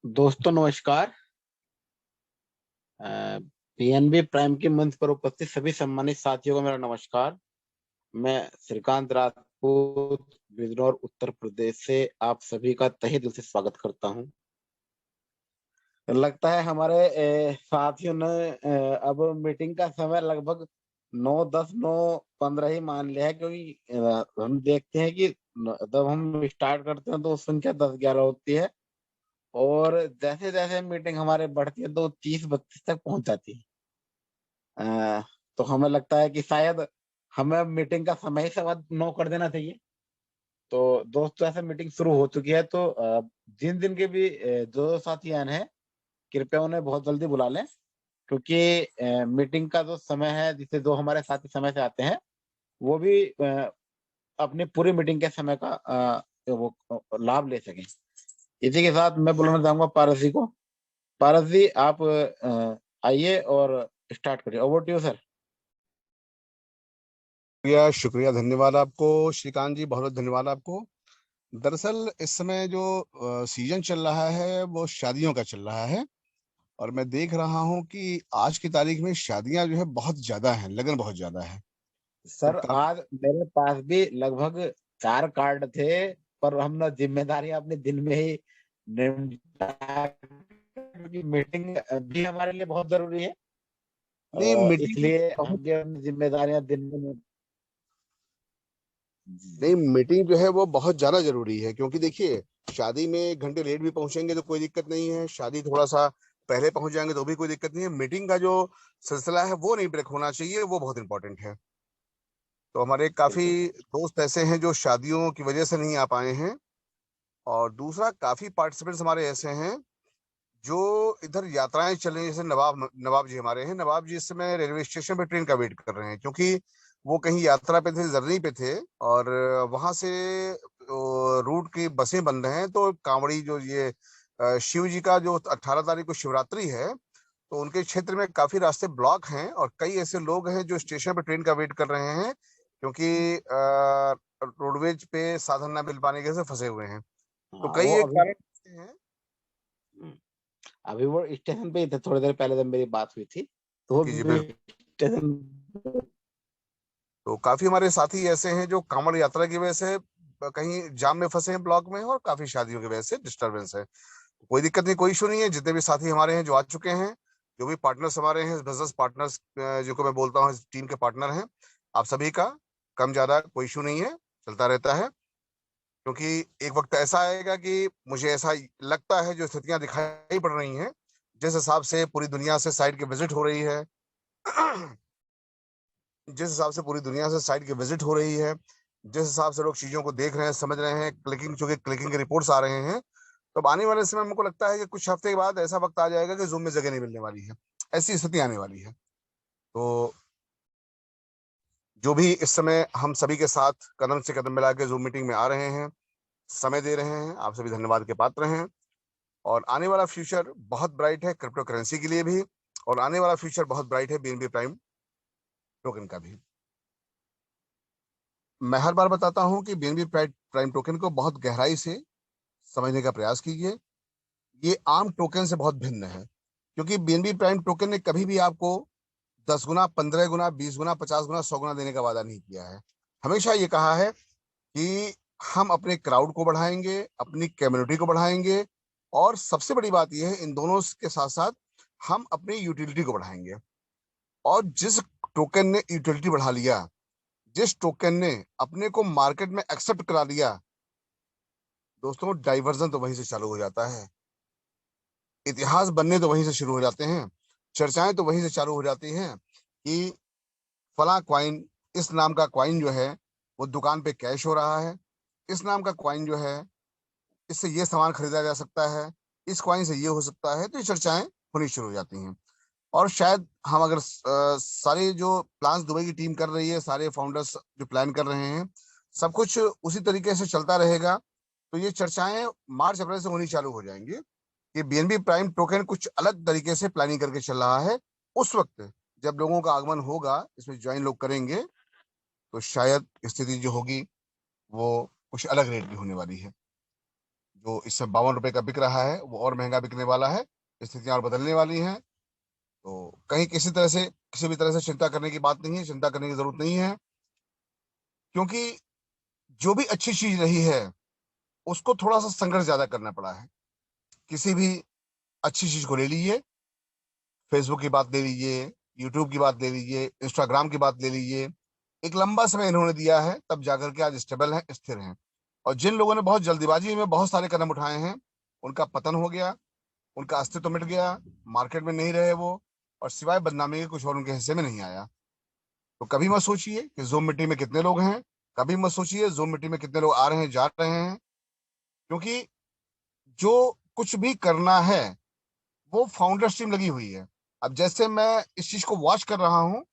दोस्तों नमस्कार। PNB prime के मंच पर उपस्थित सभी सम्मानित साथियों को मेरा नमस्कार। मैं श्रीकांत राजपूत बिजनौर उत्तर प्रदेश से आप सभी का तहे दिल से स्वागत करता हूं। लगता है हमारे साथियों ने अब मीटिंग का समय लगभग 9:10 9:15 ही मान लिया है, क्योंकि हम देखते हैं कि जब हम स्टार्ट करते हैं तो संख्या 10-11 होती है और जैसे जैसे मीटिंग हमारे बढ़ती है तो 30-32 तक पहुंच जाती है। तो हमें लगता है कि शायद हमें मीटिंग का समय ही 9:15 कर देना चाहिए। तो दोस्तों ऐसे मीटिंग शुरू हो चुकी है, तो जिन दिन के भी जो साथी आए हैं कृपया उन्हें बहुत जल्दी बुला लें, क्योंकि मीटिंग का जो समय है जिससे जो हमारे साथी समय से आते हैं वो भी अपनी पूरी मीटिंग के समय का वो लाभ ले सकें। इसी के साथ मैं बुलाना चाहूंगा पारस जी को। पारस जी आप आइए और स्टार्ट करिए। Over to you sir. शुक्रिया शुक्रिया, धन्यवाद आपको श्रीकांत जी, बहुत बहुत धन्यवाद आपको। दरअसल इस समय जो सीजन चल रहा है वो शादियों का चल रहा है और मैं देख रहा हूँ कि आज की तारीख में शादियां जो है बहुत ज्यादा हैं, लगन बहुत ज्यादा है। तो सर आज मेरे पास भी लगभग 4 कार्ड थे, पर हमने जिम्मेदारी अपने दिन में ही निपटा, क्योंकि मीटिंग भी हमारे लिए बहुत जरूरी है नहीं, और मीटिंग इसलिए बहुत हम भी अपनी जिम्मेदारियां दिन में। नहीं, मीटिंग जो है वो बहुत ज्यादा जरूरी है, क्योंकि देखिए शादी में 1 घंटे लेट भी पहुंचेंगे तो कोई दिक्कत नहीं है, शादी थोड़ा सा पहले पहुंच जाएंगे तो भी कोई दिक्कत नहीं है। मीटिंग का जो सिलसिला है वो नहीं ब्रेक होना चाहिए, वो बहुत इंपॉर्टेंट है। तो हमारे काफी बिल्कुल। दोस्त ऐसे हैं जो शादियों की वजह से नहीं आ पाए हैं, और दूसरा काफी पार्टिसिपेंट्स हमारे ऐसे हैं जो इधर यात्राएं चल रही हैं। जैसे नवाब नवाब जी हमारे हैं, नवाब जी इस समय रेलवे स्टेशन पे ट्रेन का वेट कर रहे हैं, क्योंकि वो कहीं यात्रा पे थे, जर्नी पे थे, और वहां से रूट की बसें बंद हैं। तो कांवड़ी जो ये शिव जी का जो 18 तारीख को शिवरात्रि है, तो उनके क्षेत्र में काफी रास्ते ब्लॉक हैं और कई ऐसे लोग हैं जो स्टेशन पे ट्रेन का वेट कर रहे हैं, क्योंकि रोडवेज पे साधन न मिल पाने की वजह से फंसे हुए हैं। तो हाँ कई वो एक अभी कारण हैं। अभी वो स्टेशन पे ही थे, थोड़ी देर पहले जब मेरी बात हुई थी तो वो जी जी, भी बिल्कुल। स्टेशन। तो काफी हमारे साथी ऐसे हैं जो कांवड़ यात्रा की वजह से कहीं जाम में फंसे हैं, ब्लॉक में हैं, और काफी शादियों की वजह से डिस्टरबेंस है। कोई दिक्कत नहीं, कोई इशू नहीं है। जितने भी साथी हमारे हैं जो आ चुके हैं, जो भी पार्टनर्स हमारे हैं, बिजनेस पार्टनर्स जो को मैं बोलता हूँ टीम के पार्टनर हैं, आप सभी का कम ज्यादा कोई इशू नहीं है, चलता रहता है। क्योंकि एक वक्त ऐसा आएगा कि मुझे ऐसा लगता है, जो स्थितियां दिखाई पड़ रही हैं, जिस हिसाब से पूरी दुनिया से साइट की विजिट हो रही है जिस हिसाब से पूरी दुनिया से साइट की विजिट हो रही है, जिस हिसाब से लोग चीजों को देख रहे हैं, समझ रहे हैं, क्लिकिंग के रिपोर्ट्स आ रहे हैं, तो अब आने वाले समय मुझको लगता है कि कुछ हफ्ते के बाद ऐसा वक्त आ जाएगा कि जूम में जगह नहीं मिलने वाली है। ऐसी स्थिति आने वाली है। तो जो भी इस समय हम सभी के साथ कदम से कदम मिला के जूम मीटिंग में आ रहे हैं, समय दे रहे हैं, आप सभी धन्यवाद के पात्र हैं। और आने वाला फ्यूचर बहुत ब्राइट है क्रिप्टो करेंसी के लिए भी, और आने वाला फ्यूचर बहुत ब्राइट है बीएनबी प्राइम टोकन का भी। मैं हर बार बताता हूं कि बीएनबी प्राइम टोकन को बहुत गहराई से समझने का प्रयास कीजिए। ये आम टोकन से बहुत भिन्न है, क्योंकि बीएनबी प्राइम टोकन ने कभी भी आपको 10 गुना, 15 गुना, 20 गुना, 50 गुना, 100 गुना देने का वादा नहीं किया है। हमेशा ये कहा है कि हम अपने क्राउड को बढ़ाएंगे, अपनी कम्युनिटी को बढ़ाएंगे, और सबसे बड़ी बात यह है, इन दोनों के साथ साथ हम अपनी यूटिलिटी को बढ़ाएंगे। और जिस टोकन ने यूटिलिटी बढ़ा लिया, जिस टोकन ने अपने को मार्केट में एक्सेप्ट करा लिया, दोस्तों डाइवर्जन तो वहीं से चालू हो जाता है, इतिहास बनने तो वहीं से शुरू हो जाते हैं, चर्चाएं तो वहीं से चालू हो जाती हैं कि फला क्वाइन, इस नाम का क्वाइन जो है वो दुकान पे कैश हो रहा है, इस नाम का क्वाइन जो है इससे ये सामान खरीदा जा सकता है, इस क्वाइन से ये हो सकता है। तो ये चर्चाएं होनी शुरू हो जाती हैं। और शायद हम अगर सारे जो प्लान्स दुबई की टीम कर रही है, सारे फाउंडर्स जो प्लान कर रहे हैं, सब कुछ उसी तरीके से चलता रहेगा, तो ये चर्चाएं मार्च अप्रैल से होनी चालू हो जाएंगी कि बीएनबी प्राइम टोकन कुछ अलग तरीके से प्लानिंग करके चल रहा है। उस वक्त जब लोगों का आगमन होगा, इसमें ज्वाइन लोग करेंगे, तो शायद स्थिति जो होगी वो कुछ अलग रेट की होने वाली है। जो इस समय 52 रुपए का बिक रहा है वो और महंगा बिकने वाला है। स्थितियां और बदलने वाली हैं। तो कहीं किसी भी तरह से चिंता करने की बात नहीं है, चिंता करने की जरूरत नहीं है। क्योंकि जो भी अच्छी चीज रही है उसको थोड़ा सा संघर्ष ज्यादा करना पड़ा है। किसी भी अच्छी चीज को ले लीजिए, फेसबुक की बात ले लीजिए, यूट्यूब की बात ले लीजिए, इंस्टाग्राम की बात ले लीजिए। एक लंबा समय इन्होंने दिया है, तब जाकर के आज स्टेबल है, स्थिर हैं। और जिन लोगों ने बहुत जल्दीबाजी में बहुत सारे कदम उठाए हैं, उनका पतन हो गया, उनका अस्तित्व मिट गया, मार्केट में नहीं रहे वो, और सिवाय बदनामी के कुछ और उनके हिस्से में नहीं आया। तो कभी मत सोचिए कि ज़ूम मीटिंग में कितने लोग हैं, कभी मत सोचिए ज़ूम मीटिंग में कितने लोग आ रहे हैं जा रहे हैं। क्योंकि जो कुछ भी करना है वो फाउंडर्स टीम लगी हुई है। अब जैसे मैं इस चीज को वॉच कर रहा हूँ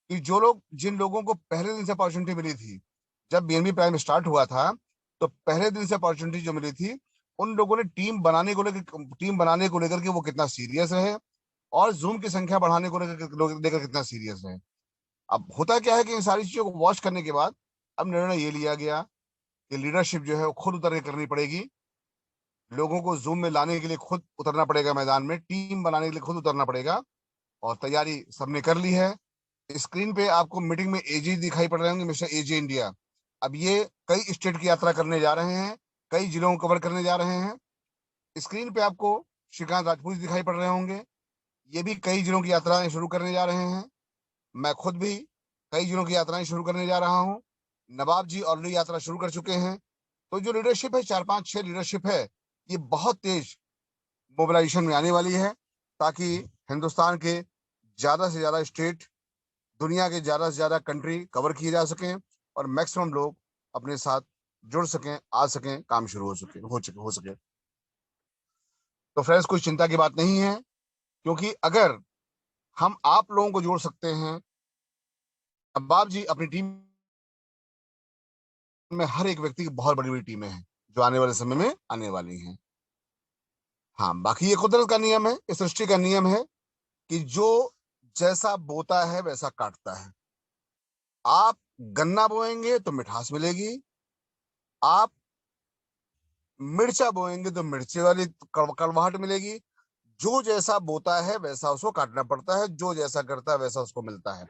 कि जिन लोगों को पहले दिन से अपॉर्चुनिटी मिली थी, जब बीएनबी प्राइम स्टार्ट हुआ था, तो पहले दिन से अपॉर्चुनिटी जो मिली थी, उन लोगों ने टीम बनाने को लेकर के वो कितना सीरियस रहे, और जूम की संख्या बढ़ाने को लेकर कितना सीरियस रहे। अब होता क्या है कि इन सारी चीजों को वॉच करने के बाद अब निर्णय ये लिया गया कि लीडरशिप जो है वो खुद उतर के करनी पड़ेगी। लोगों को जूम में लाने के लिए खुद उतरना पड़ेगा, मैदान में टीम बनाने के लिए खुद उतरना पड़ेगा। और तैयारी सबने कर ली है। स्क्रीन पे आपको मीटिंग में एजी दिखाई पड़ रहे होंगे, मिस्टर एजी इंडिया। अब ये कई स्टेट की यात्रा करने जा रहे हैं, कई जिलों को कवर करने जा रहे हैं। स्क्रीन पे आपको श्रीकांत राजपूत दिखाई पड़ रहे होंगे, ये भी कई जिलों की यात्राएं शुरू करने जा रहे हैं। मैं खुद भी कई जिलों की यात्राएं शुरू करने जा रहा हूँ। नवाब जी ऑलरेडी यात्रा शुरू कर चुके हैं। तो जो लीडरशिप है, 4 5 6 लीडरशिप है, ये बहुत तेज मोबिलाइजेशन में आने वाली है, ताकि हिंदुस्तान के ज्यादा से ज्यादा स्टेट, दुनिया के ज्यादा से ज्यादा कंट्री कवर किए जा सकें, और मैक्सिमम लोग अपने साथ जुड़ सकें, आ सकें, काम शुरू हो सके। तो फ्रेंड्स, कोई चिंता की बात नहीं है, क्योंकि अगर हम आप लोगों को जोड़ सकते हैं, अब्बाब जी अपनी टीम में हर एक व्यक्ति की बहुत बड़ी बड़ी टीमें हैं जो आने वाले समय में आने वाली हैं। हाँ, बाकी ये कुदरत का नियम है, इस सृष्टि का नियम है कि जो जैसा बोता है वैसा काटता है। आप गन्ना बोएंगे तो मिठास मिलेगी, आप मिर्चा बोएंगे तो मिर्ची वाली कड़वाहट मिलेगी। जो जैसा बोता है वैसा उसको काटना पड़ता है, जो जैसा करता है वैसा उसको मिलता है।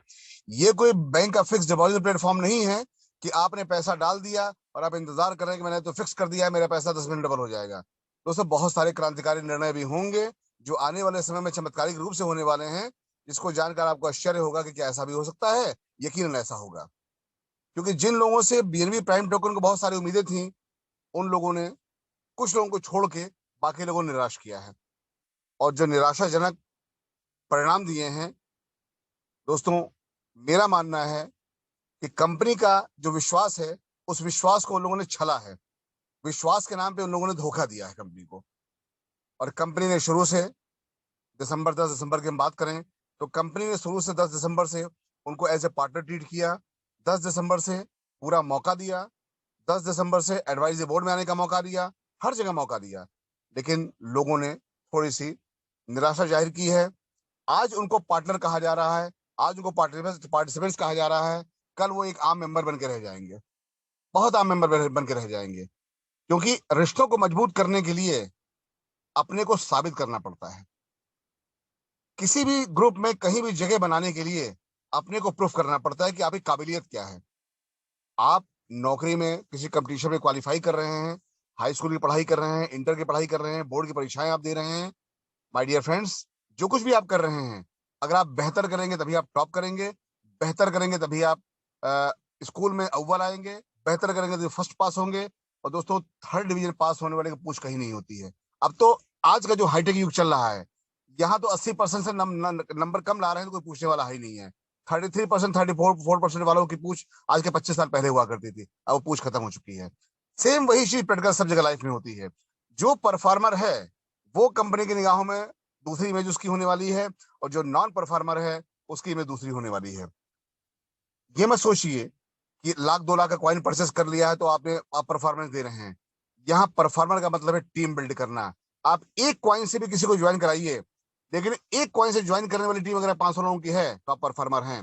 ये कोई बैंक का फिक्स डिपॉजिट प्लेटफॉर्म नहीं है कि आपने पैसा डाल दिया और आप इंतजार कर रहे हैं कि मैंने तो फिक्स कर दिया है, मेरा पैसा 10 मिनट डबल हो जाएगा। दोस्तों, बहुत सारे क्रांतिकारी निर्णय भी होंगे जो आने वाले समय में चमत्कारिक रूप से होने वाले हैं, जिसको जानकर आपको आश्चर्य होगा कि क्या ऐसा भी हो सकता है। यकीनन ऐसा होगा, क्योंकि जिन लोगों से बीएनबी प्राइम टोकन को बहुत सारी उम्मीदें थी, उन लोगों ने, कुछ लोगों को छोड़ के बाकी लोगों ने निराश किया है। और जो निराशाजनक परिणाम दिए हैं, दोस्तों, मेरा मानना है कि कंपनी का जो विश्वास है, उस विश्वास को उन लोगों ने छला है। विश्वास के नाम पे उन लोगों ने धोखा दिया है कंपनी को। और कंपनी ने शुरू से 10 दिसंबर की हम बात करें, तो कंपनी ने शुरू से 10 दिसंबर से उनको एज ए पार्टनर ट्रीट किया। 10 दिसंबर से पूरा मौका दिया, 10 दिसंबर से एडवाइजरी बोर्ड में आने का मौका दिया, हर जगह मौका दिया। लेकिन लोगों ने थोड़ी सी निराशा जाहिर की है। आज उनको पार्टनर कहा जा रहा है, आज उनको पार्टिसिपेंट्स कहा जा रहा है। कल वो एक आम मेंबर बन के रह जाएंगे, बहुत आम मेंबर बन के रह जाएंगे। क्योंकि रिश्तों को मजबूत करने के लिए अपने को साबित करना पड़ता है। किसी भी ग्रुप में कहीं भी जगह बनाने के लिए अपने को प्रूफ करना पड़ता है कि आपकी काबिलियत क्या है। आप नौकरी में किसी कंपटीशन में क्वालिफाई कर रहे हैं, हाई स्कूल की पढ़ाई कर रहे हैं, इंटर की पढ़ाई कर रहे हैं, बोर्ड की परीक्षाएं आप दे रहे हैं। माय डियर फ्रेंड्स, जो कुछ भी आप कर रहे हैं, अगर आप बेहतर करेंगे तभी आप टॉप करेंगे, बेहतर करेंगे तभी आप स्कूल में अव्वल आएंगे, बेहतर करेंगे तो फर्स्ट पास होंगे। और दोस्तों, थर्ड डिवीजन पास होने वाले की पूछ कहीं नहीं होती है। अब तो आज का जो हाईटेक युग चल रहा है, यहाँ तो 80% से नंबर कम ला रहे हैं तो कोई पूछने वाला ही नहीं है। 33%, 34% वालों की पूछ आज के 25 साल पहले हुआ करती थी, अब वो पूछ खत्म हो चुकी है। सेम वही चीज प्रैक्टिकल सब जगह लाइफ में होती है। जो परफॉर्मर है वो कंपनी की निगाहों में दूसरी इमेज उसकी होने वाली है, और जो नॉन परफॉर्मर है उसकी इमेज दूसरी होने वाली है। ये मत सोचिए कि 1 लाख 2 लाख का कॉइन परचेस कर लिया है तो आप परफॉर्मेंस दे रहे हैं। यहाँ परफॉर्मर का मतलब है टीम बिल्ड करना। आप एक कॉइन से भी किसी को ज्वाइन कराइए, लेकिन एक कॉइन से ज्वाइन करने वाली टीम अगर 500 लोगों की है तो आप परफॉर्मर हैं।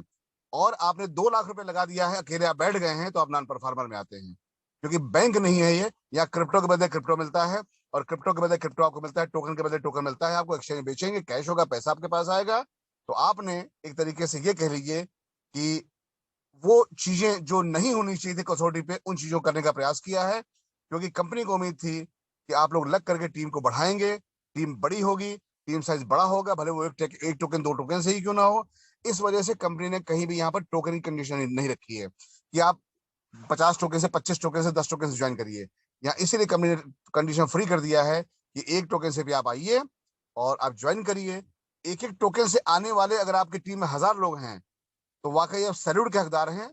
और आपने 2 लाख रुपए लगा दिया है, अकेले आप बैठ गए हैं, तो आप नॉन परफॉर्मर में आते हैं। क्योंकि बैंक नहीं है ये, यहाँ क्रिप्टो के बदले क्रिप्टो मिलता है, और क्रिप्टो के बदले क्रिप्टो आपको मिलता है, टोकन के बदले टोकन मिलता है आपको। एक्सचेंज बेचेंगे, कैश होगा, पैसा आपके पास आएगा। तो आपने एक तरीके से ये कह लीजिए कि वो चीजें जो नहीं होनी चाहिए थी कसौटी पे, उन चीजों को करने का प्रयास किया है। क्योंकि कंपनी को उम्मीद थी कि आप लोग लग करके टीम को बढ़ाएंगे, टीम बड़ी होगी, टीम साइज बड़ा होगा, भले वो एक टोकन 2 टोकन से ही क्यों ना हो। इस वजह से कंपनी ने कहीं भी यहाँ पर टोकन की कंडीशन नहीं रखी है कि आप 50 टोकन से, 25 टोकन से, 10 टोकन से ज्वाइन करिए। यहाँ इसीलिए कंपनी ने कंडीशन फ्री कर दिया है कि 1 टोकन से भी आप आइए और आप ज्वाइन करिए। एक एक टोकन से आने वाले अगर आपकी टीम में 1000 लोग हैं तो वाकई आप सैल्यूट के हकदार हैं,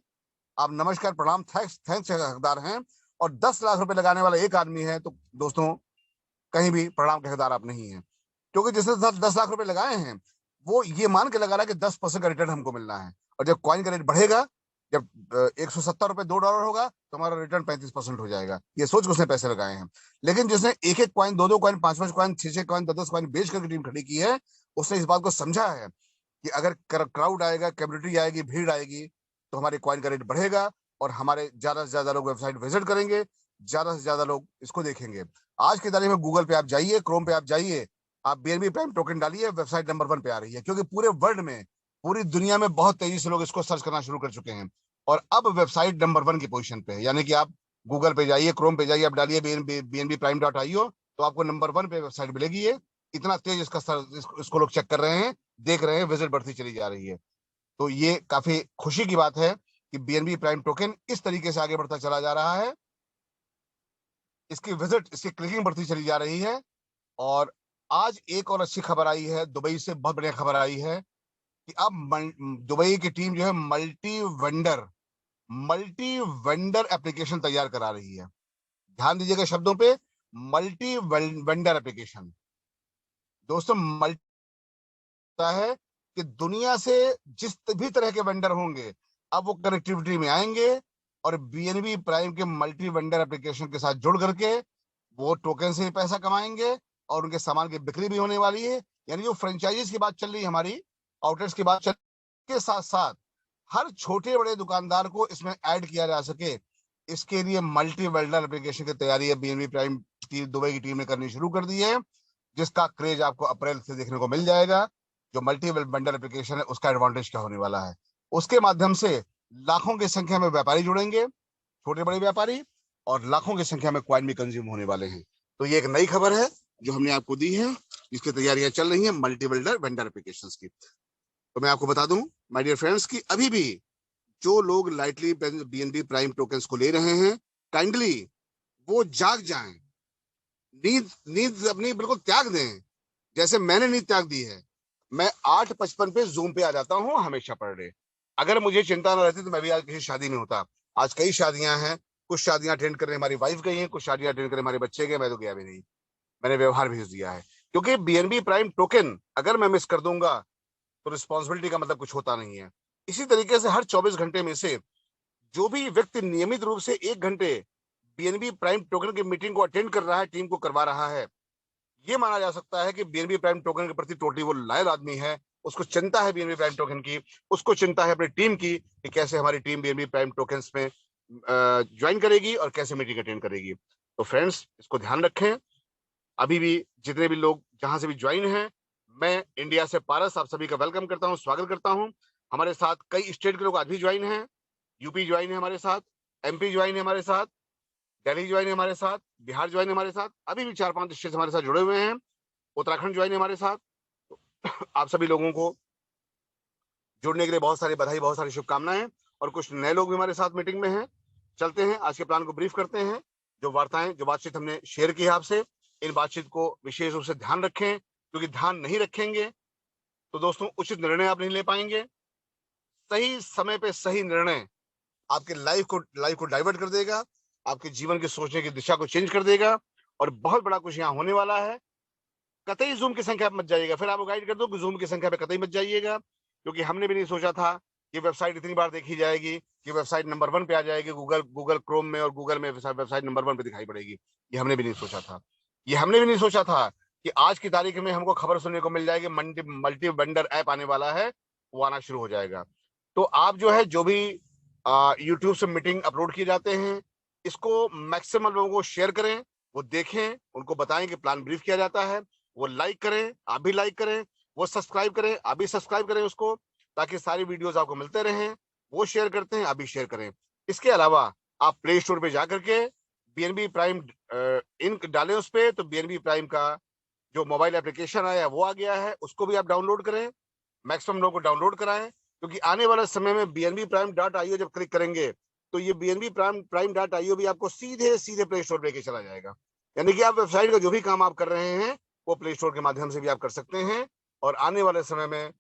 आप नमस्कार प्रणाम थैंक्स थैंक्स के हकदार हैं। और 10 लाख रुपए लगाने वाला एक आदमी है तो दोस्तों कहीं भी प्रणाम के हकदार आप नहीं है। क्योंकि जिसने 10 लाख रुपए लगाए हैं वो ये मान के लगा रहा है कि 10% का रिटर्न हमको मिलना है, और जब कॉइन का रेट बढ़ेगा, जब 170 रुपए $2 होगा तो हमारा रिटर्न 35% हो जाएगा, ये सोच के उसने पैसे लगाए हैं। लेकिन जिसने एक एक coin, 2 2 coin, 5 5 coin, 6 6 coin, 10 10 coin बेच करके टीम खड़ी की है, उसने इस बात को समझा है कि अगर क्राउड आएगा, कम्युनिटी आएगी, भीड़ आएगी, तो हमारे कॉइन का रेट बढ़ेगा और हमारे ज्यादा से ज्यादा लोग वेबसाइट विजिट करेंगे, ज्यादा से ज्यादा लोग इसको देखेंगे। आज की तारीख में गूगल पे आप जाइए, क्रोम पे आप जाइए, आप बीएनबी प्राइम टोकन डालिए, वेबसाइट नंबर 1 पे आ रही है। क्योंकि पूरे वर्ल्ड में, पूरी दुनिया में बहुत तेजी से लोग इसको सर्च करना शुरू कर चुके हैं, और अब वेबसाइट नंबर 1 की पोजीशन पे है। यानी कि आप गूगल पे जाइए, क्रोम पे जाइए, आप डालिए बीएनबी प्राइम डॉट आईओ, तो आपको नंबर 1 पे वेबसाइट मिलेगी। ये इतना तेज इसका इसको लोग चेक कर रहे हैं, देख रहे हैं, विजिट बढ़ती चली जा रही है। तो ये काफी खुशी की बात है कि बीएनबी प्राइम टोकन इस तरीके से आगे बढ़ता चला जा रहा है, इसकी विजिट, इसकी क्लिकिंग बढ़ती चली जा रही है। और आज एक और अच्छी खबर आई है, दुबई से बहुत बढ़िया खबर आई है कि अब दुबई की टीम जो है मल्टी वेंडर एप्लीकेशन तैयार करा रही है। ध्यान दीजिएगा शब्दों पे, मल्टी वेंडर एप्लीकेशन। दोस्तों मल्टी है कि दुनिया से जिस भी तरह के वेंडर होंगे अब वो कनेक्टिविटी में आएंगे, और बीएनबी प्राइम के मल्टी वेंडर एप्लीकेशन के साथ जुड़ करके वो टोकन से ही पैसा कमाएंगे, और उनके सामान की बिक्री भी होने वाली है। यानी जो फ्रेंचाइजीज की बात चल रही है, हमारी आउटलेट्स की बात चल के साथ साथ हर छोटे बड़े दुकानदार को इसमें ऐड किया जा सके, इसके लिए मल्टी वेंडर एप्लीकेशन की तैयारी है बीएनबी प्राइम दुबई की टीम ने करनी शुरू कर दी है, जिसका क्रेज आपको अप्रैल से देखने को मिल जाएगा। जो मल्टी वेंडर एप्लीकेशन है उसका एडवांटेज क्या होने वाला है, उसके माध्यम से लाखों की संख्या में व्यापारी जुड़ेंगे, छोटे बड़े व्यापारी, और लाखों की संख्या में कॉइन भी कंज्यूम होने वाले हैं। तो ये एक नई खबर है जो हमने आपको दी है, इसकी तैयारियां चल रही हैं मल्टी वेंडर एप्लीकेशंस की। तो मैं आपको बता दूं माय डियर फ्रेंड्स कि अभी भी जो लोग लाइटली बीएनबी प्राइम टोकन्स को ले रहे हैं, काइंडली वो जाग जाएं, नींद नींद अपनी बिल्कुल त्याग दें, जैसे मैंने नींद त्याग दी है। मैं 8:55 पे जूम पे आ जाता हूँ हमेशा पर डे। अगर मुझे चिंता ना रहती तो मैं भी आज किसी शादी में होता। आज कई शादियां हैं, कुछ शादियां अटेंड करने हमारी वाइफ गई हैं, कुछ शादियां अटेंड करने हमारे बच्चे गए, मैं तो गया भी नहीं, मैंने व्यवहार भेज दिया है। क्योंकि बीएनबी प्राइम टोकन अगर मैं मिस कर दूंगा तो रिस्पॉन्सिबिलिटी का मतलब कुछ होता नहीं है। इसी तरीके से हर 24 घंटे में से जो भी व्यक्ति नियमित रूप से 1 घंटे बीएनबी प्राइम टोकन की मीटिंग को अटेंड कर रहा है, टीम को करवा रहा है, ये माना जा सकता है कि बीएनबी प्राइम टोकन के प्रति टोटली वो लायल आदमी है। उसको चिंता है बीएनबी प्राइम टोकन की, उसको चिंता है अपनी टीम की कि कैसे हमारी टीम बीएनबी प्राइम टोकन्स में ज्वाइन करेगी और कैसे मीटिंग अटेंड करेगी। तो फ्रेंड्स इसको ध्यान रखें। अभी भी जितने भी लोग जहां से भी ज्वाइन हैं, मैं इंडिया से पारस आप सभी का वेलकम करता हूं, स्वागत करता हूं। हमारे साथ कई स्टेट के लोग आज भी ज्वाइन हैं, यूपी ज्वाइन है हमारे साथ, एमपी ज्वाइन है हमारे साथ, दिल्ली ज्वाइन है हमारे साथ, बिहार ज्वाइन है हमारे साथ, अभी भी 4-5 स्टेट हमारे साथ जुड़े हुए हैं, उत्तराखंड ज्वाइन है हमारे साथ। आप सभी लोगों को जुड़ने के लिए बहुत सारी बधाई, बहुत सारी शुभकामनाएं। और कुछ नए लोग भी हमारे साथ मीटिंग में हैं। चलते हैं आज के प्लान को ब्रीफ करते हैं। जो वार्ताएं, जो बातचीत हमने शेयर की है आपसे, इन बातचीत को विशेष रूप से ध्यान रखें, क्योंकि ध्यान नहीं रखेंगे तो दोस्तों उचित निर्णय आप नहीं ले पाएंगे। सही समय पे सही निर्णय आपके लाइफ को डाइवर्ट कर देगा, आपके जीवन की सोचने की दिशा को चेंज कर देगा, और बहुत बड़ा कुछ यहाँ होने वाला है। कतई जूम की संख्या पे मत जाइएगा, फिर आपको गाइड कर दो कि जूम की संख्या पे कतई मत जाइएगा, क्योंकि हमने भी नहीं सोचा था कि वेबसाइट इतनी बार देखी जाएगी, कि वेबसाइट नंबर 1 पे आ जाएगी, गूगल क्रोम में और गूगल में वेबसाइट नंबर 1 पे दिखाई पड़ेगी। ये हमने भी नहीं सोचा था। ये हमने भी नहीं सोचा था कि आज की तारीख में हमको खबर सुनने को मिल जाएगी मल्टी वेंडर ऐप आने वाला है, वो आना शुरू हो जाएगा। तो आप जो है, जो भी यूट्यूब से मीटिंग अपलोड किए जाते हैं, इसको मैक्सिमम लोगों को शेयर करें, वो देखें, उनको बताएं कि प्लान ब्रीफ किया जाता है, वो लाइक करें, आप भी लाइक करें, वो सब्सक्राइब करें, आप भी सब्सक्राइब करें उसको, ताकि सारी वीडियोस आपको मिलते रहें। वो शेयर करते हैं, आप भी शेयर करें। इसके अलावा आप प्ले स्टोर पे जा करके बीएनबी प्राइम इन डालें उस पे, तो बीएनबी प्राइम का जो मोबाइल एप्लीकेशन आया वो आ गया है, उसको भी आप डाउनलोड करें, मैक्सिमम लोगों को डाउनलोड कराएं, क्योंकि आने वाले समय में bnbprime.io जब क्लिक करेंगे तो ये bnbprime.io भी आपको सीधे सीधे प्ले स्टोर पे लेके चला जाएगा। यानी कि आप वेबसाइट का जो भी काम आप कर रहे हैं वो प्ले स्टोर के माध्यम से भी आप कर सकते हैं। और आने वाले समय में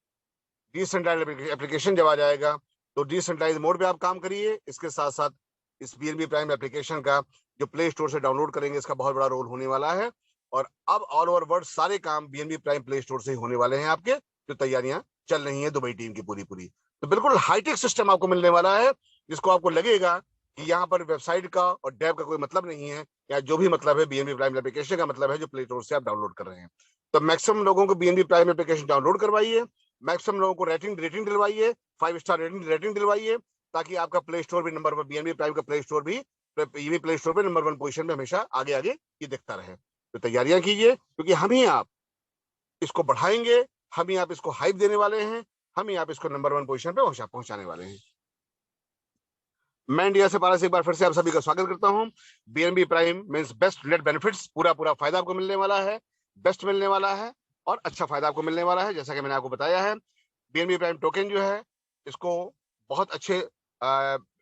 डिसेंट्रलाइज्ड एप्लीकेशन जब आ जाएगा तो डिसेंट्रलाइज मोड पे आप काम करिए। इसके साथ साथ इस बीएनबी प्राइम एप्लीकेशन का जो प्ले स्टोर से डाउनलोड करेंगे, इसका बहुत बड़ा रोल होने वाला है। और अब ऑल ओवर वर्ल्ड सारे काम बीएनबी प्राइम प्ले स्टोर से ही होने वाले हैं आपके, जो तैयारियां चल रही है दुबई टीम की पूरी पूरी। तो बिल्कुल हाईटेक सिस्टम आपको मिलने वाला है, जिसको आपको लगेगा कि यहाँ पर वेबसाइट का और डेव का कोई मतलब नहीं है, या जो भी मतलब है बीएनबी प्राइम एप्लीकेशन का मतलब है जो प्ले स्टोर से आप डाउनलोड कर रहे हैं। तो मैक्सिमम लोगों को बीएनबी प्राइम एप्लीकेशन डाउनलोड करवाइए, मैक्सिमम लोगों को रेटिंग दिलवाइए, 5 स्टार रेटिंग दिलवाइए, ताकि आपका प्ले स्टोर भी नंबर 1, बीएनबी प्राइम का प्ले स्टोर भी प्ले स्टोर पे नंबर 1 पोजीशन में हमेशा आगे आगे ये दिखता रहे। तो तैयारियां कीजिए, क्योंकि हम ही आप इसको बढ़ाएंगे, हम ही आप इसको हाइप देने वाले हैं, हम ही आप इसको नंबर 1 पोजीशन पे पहुंचाने वाले हैं। मैं इंडिया से पारा से एक बार फिर से आप सभी का स्वागत करता हूं। BNB prime means best net benefits, पूरा पूरा फायदा आपको मिलने वाला है, बेस्ट मिलने वाला है और अच्छा फायदा आपको मिलने वाला है। जैसा कि मैंने आपको बताया है, बीएनबी प्राइम टोकन जो है इसको बहुत अच्छे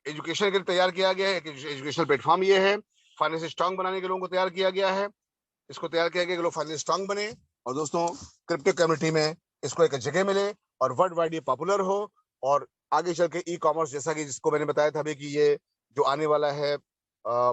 एजुकेशन के लिए तैयार किया गया है। एक एजुकेशनल प्लेटफॉर्म ये है, फाइनेंस स्ट्रांग बनाने के लोगों को तैयार किया गया है। इसको तैयार किया गया कि लोग फाइनेंस स्ट्रांग बने और दोस्तों क्रिप्टो कम्युनिटी में इसको एक जगह मिले और वर्ल्ड वाइड ये पॉपुलर हो। और आगे चल के ई कॉमर्स, जैसा कि जिसको मैंने बताया था अभी कि ये जो आने वाला है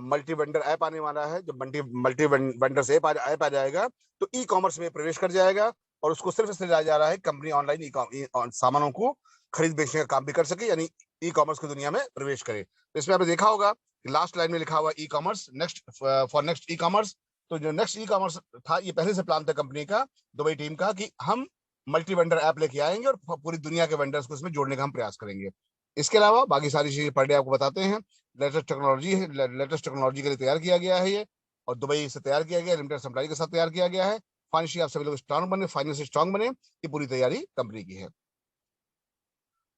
मल्टी वेंडर ऐप आने वाला है, जब मल्टी वेंडर्स ऐप आ जाएगा तो ई कॉमर्स में प्रवेश कर जाएगा और उसको सिर्फ इसलिए लाया जा रहा है कंपनी ऑनलाइन सामानों को खरीद बेचने का काम भी कर सके, यानी ई कॉमर्स की दुनिया में प्रवेश करे। तो इसमें आपने देखा होगा कि लास्ट लाइन में लिखा हुआ e commerce next for next e commerce. तो जो नेक्स्ट ई कॉमर्स था, ये पहले से प्लान था कंपनी का, दुबई टीम का, कि हम मल्टी वेंडर ऐप लेके आएंगे और पूरी दुनिया के वेंडर्स को इसमें जोड़ने का हम प्रयास करेंगे। इसके अलावा बाकी सारी चीजें पर डे आपको बताते हैं। लेटेस्ट टेक्नोलॉजी के लिए तैयार किया गया है ये, और दुबई से तैयार किया गया, लिमिटेड सप्लाई के साथ तैयार किया गया है। फाइनेंशियली आप सभी लोग स्ट्रांग बने, फाइनेंस स्ट्रांग बने, ये पूरी तैयारी कंपनी की है।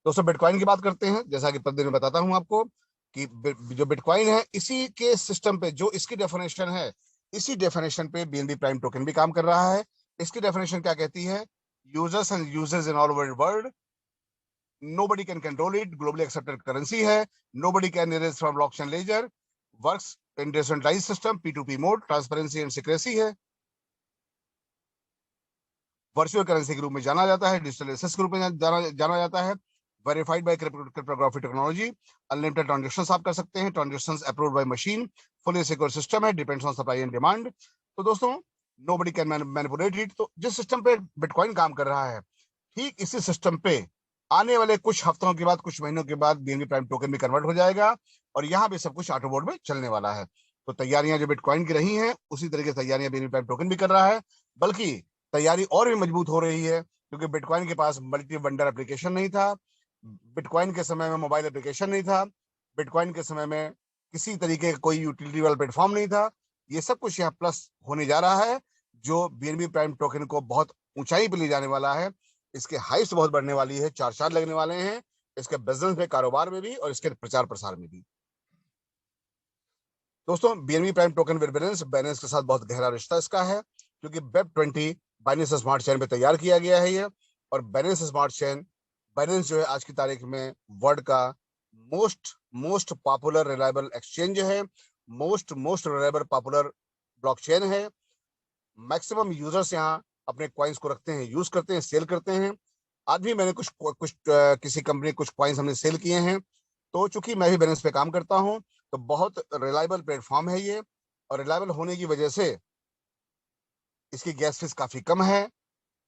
दोस्तों बिटकॉइन की बात करते हैं। जैसा कि प्रतिदिन बताता हूं आपको कि जो बिटकॉइन है, इसी के सिस्टम पे जो इसकी डेफिनेशन है, इसी डेफिनेशन पे बीएनबी प्राइम टोकन भी काम कर रहा है। इसकी डेफिनेशन क्या कहती है? Users and users in all world, nobody can control it, globally accepted currency है, nobody can erase from blockchain ledger, works in decentralized system, P2P mode, transparency and secrecy है, वर्चुअल करेंसी के रूप में जाना जाता है, डिजिटल एसेट्स के रूप में जाना जाता है, verified by cryptographic technology, unlimited transactions आप कर सकते हैं, transactions approved by machine, fully secure system है, depends on supply and demand. तो दोस्तों नोबडी कैन मैनिपुलेट इट। तो जिस सिस्टम पे बिटकॉइन काम कर रहा है, ठीक इसी सिस्टम पे आने वाले कुछ हफ्तों के बाद, कुछ महीनों के बाद बीएनबी प्राइम टोकन भी कन्वर्ट हो जाएगा और यहाँ भी सब कुछ ऑटो बोर्ड में चलने वाला है। तो तैयारियां जो बिटकॉइन की रही हैं, उसी तरीके से तैयारियां बीएनबी प्राइम टोकन भी कर रहा है, बल्कि तैयारी और भी मजबूत हो रही है, क्योंकि बिटकॉइन के पास मल्टी वेंडर एप्लीकेशन नहीं था, बिटकॉइन के समय में मोबाइल एप्लीकेशन नहीं था, बिटकॉइन के समय में किसी तरीके का कोई यूटिलिटी वाला प्लेटफॉर्म नहीं था। ये सब कुछ यहाँ प्लस होने जा रहा है, जो बीएनबी प्राइम टोकन को बहुत ऊंचाई पे ले जाने वाला है। इसके हाइट्स बहुत बढ़ने वाली है, चार चांद लगने वाले हैं इसके बिजनेस में, कारोबार में भी और इसके प्रचार प्रसार में भी। दोस्तों BNB prime token with Binance के साथ बहुत गहरा रिश्ता इसका है, क्योंकि वेब20 बाइनेंस स्मार्ट चेन पे तैयार किया गया है ये। और बाइनेंस स्मार्ट चेन, बाइनेंस जो है आज की तारीख में वर्ल्ड का मोस्ट पॉपुलर रिलायबल एक्सचेंज है, मोस्ट रिलायबल पॉपुलर ब्लॉकचेन है। मैक्सिमम यूजर्स यहाँ अपने कॉइन्स को रखते हैं, यूज करते हैं, सेल करते हैं। आज भी मैंने कुछ किसी कंपनी कुछ कॉइन्स हमने सेल किए हैं। तो चूंकि मैं भी बाइनेंस पे काम करता हूँ, तो बहुत रिलायबल प्लेटफॉर्म है ये, और रिलायबल होने की वजह से इसकी गैस फीस काफी कम है,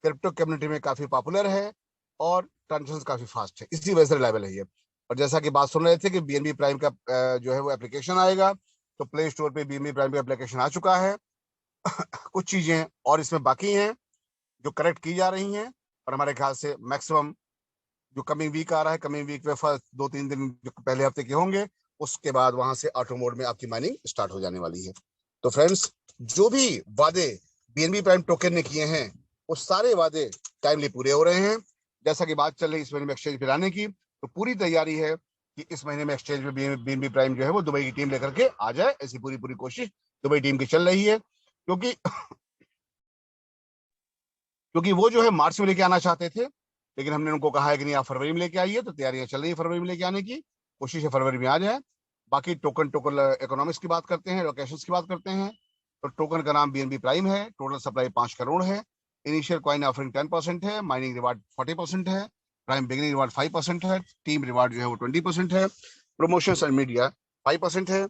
क्रिप्टो कम्युनिटी में काफी पॉपुलर है और ट्रांजेक्शन काफी फास्ट है, इसी वजह से रिलायबल है ये। और जैसा कि बात सुन रहे थे कि बीएनबी प्राइम का जो है वो एप्लीकेशन आएगा, तो प्ले स्टोर पे बीएनबी प्राइम का एप्लीकेशन आ चुका है। कुछ चीजें और इसमें बाकी हैं जो करेक्ट की जा रही हैं, और हमारे ख्याल से मैक्सिमम जो कमिंग वीक आ रहा है, कमिंग वीक में फर्स्ट 2-3 दिन जो पहले हफ्ते के होंगे, उसके बाद वहां से ऑटो मोड में आपकी माइनिंग स्टार्ट हो जाने वाली है। तो फ्रेंड्स, जो भी वादे बीएनबी प्राइम टोकन ने किए हैं वो सारे वादे टाइमली पूरे हो रहे हैं। जैसा कि बात चल रही है इस महीने में एक्सचेंज पे लाने की, तो पूरी तैयारी है कि इस महीने में एक्सचेंज में बीएनबी प्राइम जो है वो दुबई की टीम लेकर के आ जाए। ऐसी पूरी पूरी कोशिश दुबई टीम की चल रही है, क्योंकि वो जो है मार्च में लेके आना चाहते थे, लेकिन हमने उनको कहा है कि नहीं आप फरवरी में लेके आइए। तो तैयारियां चल रही है फरवरी में लेके आने की, कोशिश है फरवरी में आ जाए। बाकी टोकन इकोनॉमिक्स की बात करते हैं, लोकेशन की बात करते हैं, तो टोकन का नाम बीएनबी प्राइम है। टोटल सप्लाई 5 करोड़ है। इनिशियल कॉइन ऑफरिंग 10% है। माइनिंग रिवार्ड 40% है। प्राइम बिगिनिंग रिवार्ड 5% है। टीम रिवार्ड जो है वो 20% है। प्रमोशन एंड मीडिया 5% है।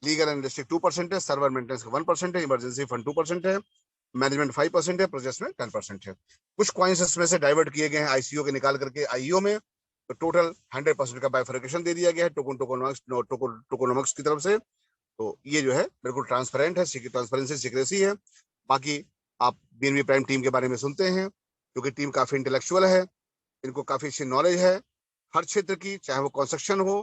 लीगल एंड डिस्ट्रिक्ट 2% है। सर्वर मेंटेनेंस 1% है। इमरजेंसी फंड 2% है। मैनेजमेंट 5% है। प्रोजेक्ट में 10% है। कुछ कॉइन्स इसमें से डाइवर्ट किए गए हैं आईसीओ के निकाल करके आईईओ में, तो टोटल 100% का बाइफर्केशन दे दिया गया है टोकोनोमिक्स की तरफ से। तो ये जो है बिल्कुल ट्रांसपेरेंट है, ट्रांसपेरेंसी सीक्रेसी है। बाकी आप बीएनबी प्राइम टीम के बारे में सुनते हैं, क्योंकि टीम काफी इंटेलेक्चुअल है, इनको काफी अच्छी नॉलेज है हर क्षेत्र की, चाहे वो कंस्ट्रक्शन हो,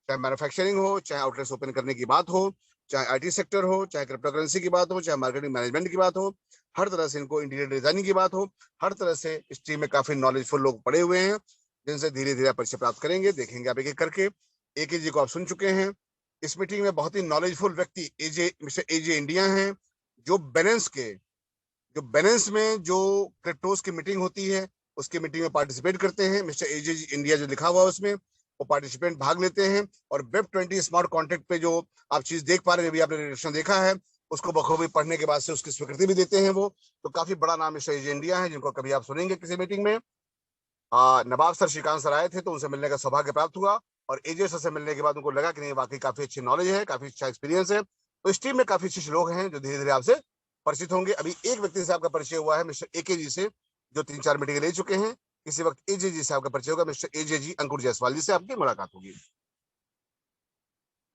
चाहे मैन्युफैक्चरिंग हो, चाहे आउटलेट्स ओपन करने की बात हो, चाहे आईटी सेक्टर हो, चाहे क्रिप्टो करेंसी की बात हो, चाहे मार्केटिंग मैनेजमेंट की बात हो, हर तरह से इनको इंटीरियर डिजाइनिंग की बात हो, हर तरह से इस टीम में काफी नॉलेजफुल लोग पड़े हुए हैं, जिनसे धीरे धीरे परिचय प्राप्त करेंगे। देखेंगे आप एक एक करके। एक जी को आप सुन चुके हैं। इस मीटिंग में बहुत ही नॉलेजफुल व्यक्ति मिस्टर एजे इंडिया हैं, जो बैलेंस में जो क्रिप्टोस की मीटिंग होती है उसकी मीटिंग में पार्टिसिपेट करते हैं। मिस्टर एजे इंडिया जो लिखा हुआ है उसमें वो पार्टिसिपेंट भाग लेते हैं। और वेब 20 स्मार्ट कॉन्ट्रैक्ट पे जो आप चीज देख पा रहे हैं, अभी आपने रिलेशन देखा है, उसको बखूबी पढ़ने के बाद से उसकी स्वीकृति भी देते हैं वो। तो काफी बड़ा नाम मिस्टर एजे इंडिया है, जिनको कभी आप सुनेंगे किसी मीटिंग में। नवाब सर श्रीकांत सर आए थे तो उनसे मिलने का सौभाग्य प्राप्त हुआ, और एजे सर से मिलने के बाद उनको लगा कि नहीं वाकई काफी अच्छी नॉलेज है, काफी अच्छा एक्सपीरियंस है। तो इस टीम में काफी अच्छे लोग हैं जो धीरे धीरे आपसे परिचित होंगे। अभी एक व्यक्ति से आपका परिचय हुआ है, मिस्टर एके जी से, जो 3-4 मीटिंग ले चुके हैं। किसी वक्त एजे जी से आपका परिचय होगा, मिस्टर एजे जी अंकुर जायसवाल जी से आपकी मुलाकात होगी।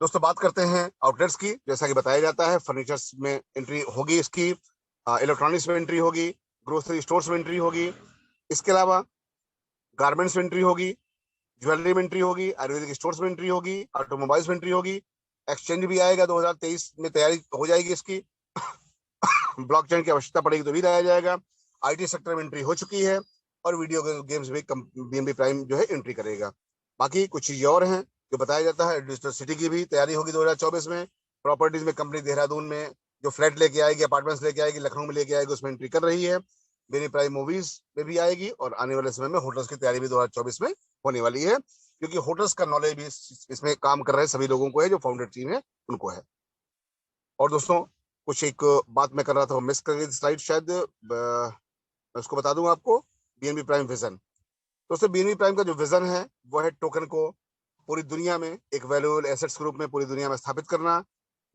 दोस्तों, बात करते हैं आउटलेट्स की। जैसा कि बताया जाता है फर्नीचर्स में एंट्री होगी इसकी, इलेक्ट्रॉनिक्स में एंट्री होगी, ग्रोसरी स्टोर्स में एंट्री होगी, इसके अलावा गारमेंट्स में एंट्री होगी, ज्वेलरी में एंट्री होगी, आयुर्वेदिक स्टोर्स में एंट्री होगी, ऑटोमोबाइल्स में एंट्री होगी। एक्सचेंज भी आएगा 2023 में, तैयारी हो जाएगी इसकी। ब्लॉकचेन की आवश्यकता पड़ेगी तो भी लाया जाएगा। आईटी सेक्टर में एंट्री हो चुकी है, और वीडियो गेम्स में बीएनबी प्राइम जो है एंट्री करेगा। बाकी कुछ चीजें और हैं जो बताया जाता है। डिजिटल सिटी की भी तैयारी होगी 2024 में। प्रॉपर्टीज में कंपनी देहरादून में जो फ्लैट लेके आएगी, अपार्टमेंट्स लेके आएगी, लखनऊ में लेके आएगी, उसमें एंट्री कर रही है। बीएनबी प्राइम मूवीज में भी आएगी, और आने वाले समय में होटल्स की तैयारी भी 2024 में होने वाली है, क्योंकि होटल्स का नॉलेज भी इसमें काम कर रहे हैं सभी लोगों को है, जो फाउंडर टीम है उनको है। और दोस्तों, कुछ एक बात मैं कर रहा था, वो मिस कर गई स्लाइड शायद, मैं उसको बता दूंगा आपको। BNB prime vision. दोस्तों, बीएनबी प्राइम का जो विजन है वो है टोकन को पूरी दुनिया में एक वैल्यूएबल एसेट्स के रूप में पूरी दुनिया में स्थापित करना,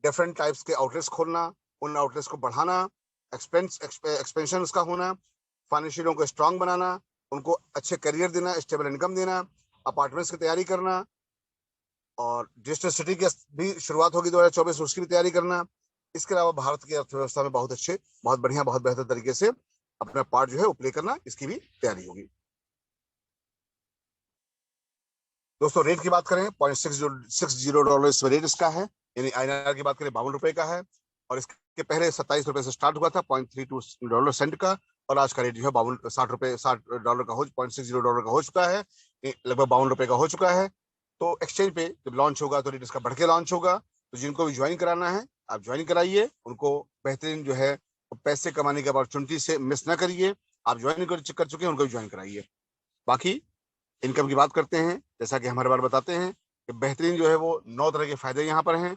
डिफरेंट टाइप्स के आउटलेट्स खोलना, उन आउटलेट्स को बढ़ाना, एक्सपेंशन उसका होना, फाइनेंशियलों को स्ट्रांग बनाना, उनको अच्छे करियर देना, स्टेबल इनकम देना, अपार्टमेंट्स की तैयारी करना, और डिजिटल सिटी की भी शुरुआत होगी 2024, उसकी भी तैयारी करना। इसके अलावा भारत की अर्थव्यवस्था में बहुत अच्छे, बहुत बढ़िया, बहुत बेहतर तरीके से अपना पार्ट जो है वो प्ले करना, इसकी भी तैयारी होगी। दोस्तों, रेट की बात करें, $0.60 इसमें रेट इसका है, यानी INR की बात करें ₹52 का है, और इसके पहले ₹27 से स्टार्ट हुआ था, $0.32 का, और आज का रेट जो है $60 का $0.60 का हो चुका है, लगभग ₹52 का हो चुका है। तो एक्सचेंज पे जब लॉन्च होगा तो रेट इसका बढ़ के लॉन्च होगा। तो जिनको भी ज्वाइन कराना है आप ज्वाइन कराइए, उनको बेहतरीन जो है पैसे कमाने की अपॉर्चुनिटी से मिस ना करिए। आप ज्वाइन कर चुके हैं, उनको भी ज्वाइन कराइए। बाकी इनकम की बात करते हैं, जैसा कि हम हर बार बताते हैं कि बेहतरीन जो है वो 9 तरह के फायदे यहाँ पर हैं।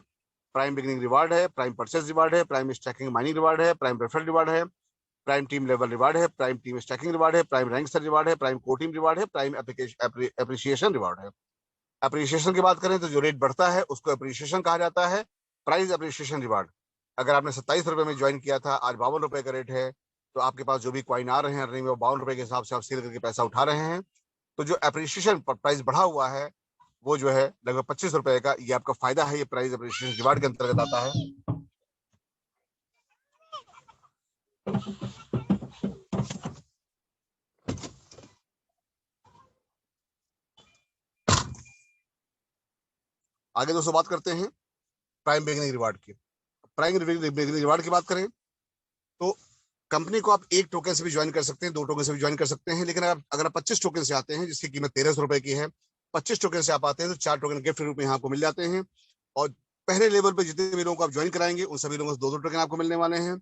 प्राइम बिगिनिंग रिवार्ड है, प्राइम परचेज रिवार्ड है, प्राइम स्टैकिंग माइनिंग रिवार्ड है, प्राइम रेफरल रिवार्ड है, प्राइम टीम लेवल रिवार्ड है, प्राइम टीम स्टैकिंग रिवार्ड है, प्राइम रैंक सर रिवार्ड है, प्राइम को टीम रिवार्ड है, प्राइम एप्रिसिएशन रिवार्ड है। अप्रिसिएशन की बात करें तो जो रेट बढ़ता है उसको अप्रिसिएशन कहा जाता है। प्राइस अप्रिसिएशन रिवार्ड, अगर आपने ₹27 में ज्वाइन किया था, आज ₹52 का रेट है, तो आपके पास जो भी क्वाइन आ रहे हैं अर्निंग में, वो ₹52 के हिसाब से आप सेल करके पैसा उठा रहे हैं। तो जो अप्रिसिएशन प्राइस बढ़ा हुआ है वो जो है लगभग ₹25 का, ये आपका फायदा है, ये प्राइस अप्रिसिएशन रिवार्ड के अंतर्गत आता है। आगे दोस्तों बात करते हैं प्राइम बिगिनिंग रिवार्ड की। प्राइम बिगिनिंग रिवार्ड की बात करें तो कंपनी को आप 1 टोकन से भी ज्वाइन कर सकते हैं, 2 टोकन से भी ज्वाइन कर सकते हैं, लेकिन अगर आप 25 टोकन से आते हैं जिसकी कीमत 1300 रुपए की है, 25 टोकन से आप आते हैं तो 4 टोकन गिफ्ट रूप में यहाँ आपको मिल जाते हैं। और पहले लेवल पे जितने भी लोगों को आप ज्वाइन कराएंगे उन सभी लोगों से 2-2 टोकन आपको मिलने वाले हैं।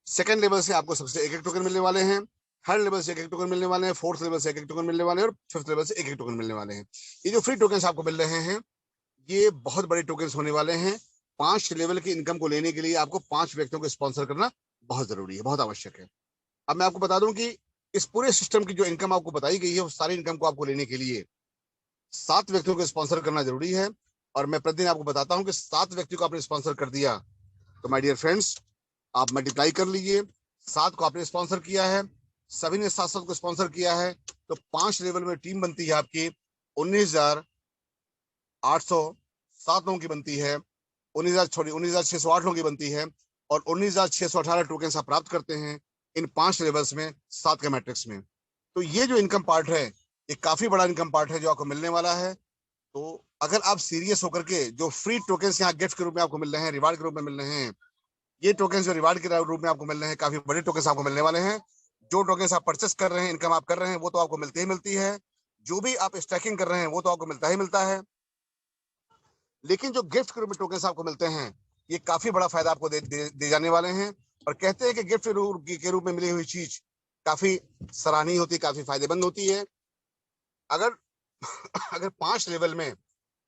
सेकंड लेवल से आपको सबसे 1-1 टोकन मिलने वाले हैं। थर्ड लेवल से 1-1 टोकन मिलने वाले हैं। फोर्थ लेवल से 1-1 टोकन मिलने वाले हैं और फिफ्थ लेवल से 1-1 टोकन मिलने वाले हैं। ये जो फ्री टोकन आपको मिल रहे हैं ये बहुत बड़े टोकन होने वाले हैं। 5 लेवल की इनकम को लेने के लिए आपको 5 व्यक्तियों को स्पॉन्सर करना बहुत जरूरी है, बहुत आवश्यक है। अब मैं आपको बता दूं कि इस पूरे सिस्टम की जो इनकम आपको बताई गई है वो सारी इनकम को आपको लेने के लिए 7 व्यक्तियों को स्पॉन्सर करना जरूरी है। और मैं प्रतिदिन आपको बताता हूं कि 7 व्यक्तियों को आपने स्पॉन्सर कर दिया तो माय डियर फ्रेंड्स आप मल्टीप्लाई कर लीजिए। 7 को आपने स्पॉन्सर किया है, सभी ने 7-7 को स्पॉन्सर किया है तो 5 लेवल में टीम बनती है आपकी 19,807 लोगों की बनती है, 19,608 लोगों की बनती है और 19,618 टोकन आप प्राप्त करते हैं इन 5 लेवल्स में 7 के मैट्रिक्स में। तो ये जो इनकम पार्ट है ये काफी बड़ा इनकम पार्ट है जो आपको मिलने वाला है। तो अगर आप सीरियस होकर के जो फ्री टोकन यहाँ गिफ्ट के रूप में आपको मिल रहे हैं, रिवार्ड के रूप में मिल रहे हैं, ये टोकन जो रिवार्ड के रूप में आपको मिल रहे हैं काफी बड़े टोकन आपको मिलने वाले हैं। जो टोकन आप परचेस कर रहे हैं, इनकम आप कर रहे हैं वो तो आपको मिलती ही मिलती है, जो भी आप स्टैकिंग कर रहे हैं वो तो आपको मिलता ही मिलता है, लेकिन जो गिफ्ट के रूप में टोकन आपको मिलते हैं ये काफी बड़ा फायदा आपको दे जाने वाले हैं। और कहते हैं कि गिफ्ट के रूप में मिली हुई चीज काफी सराहनीय होती है, काफी फायदेमंद होती है। अगर अगर 5 लेवल में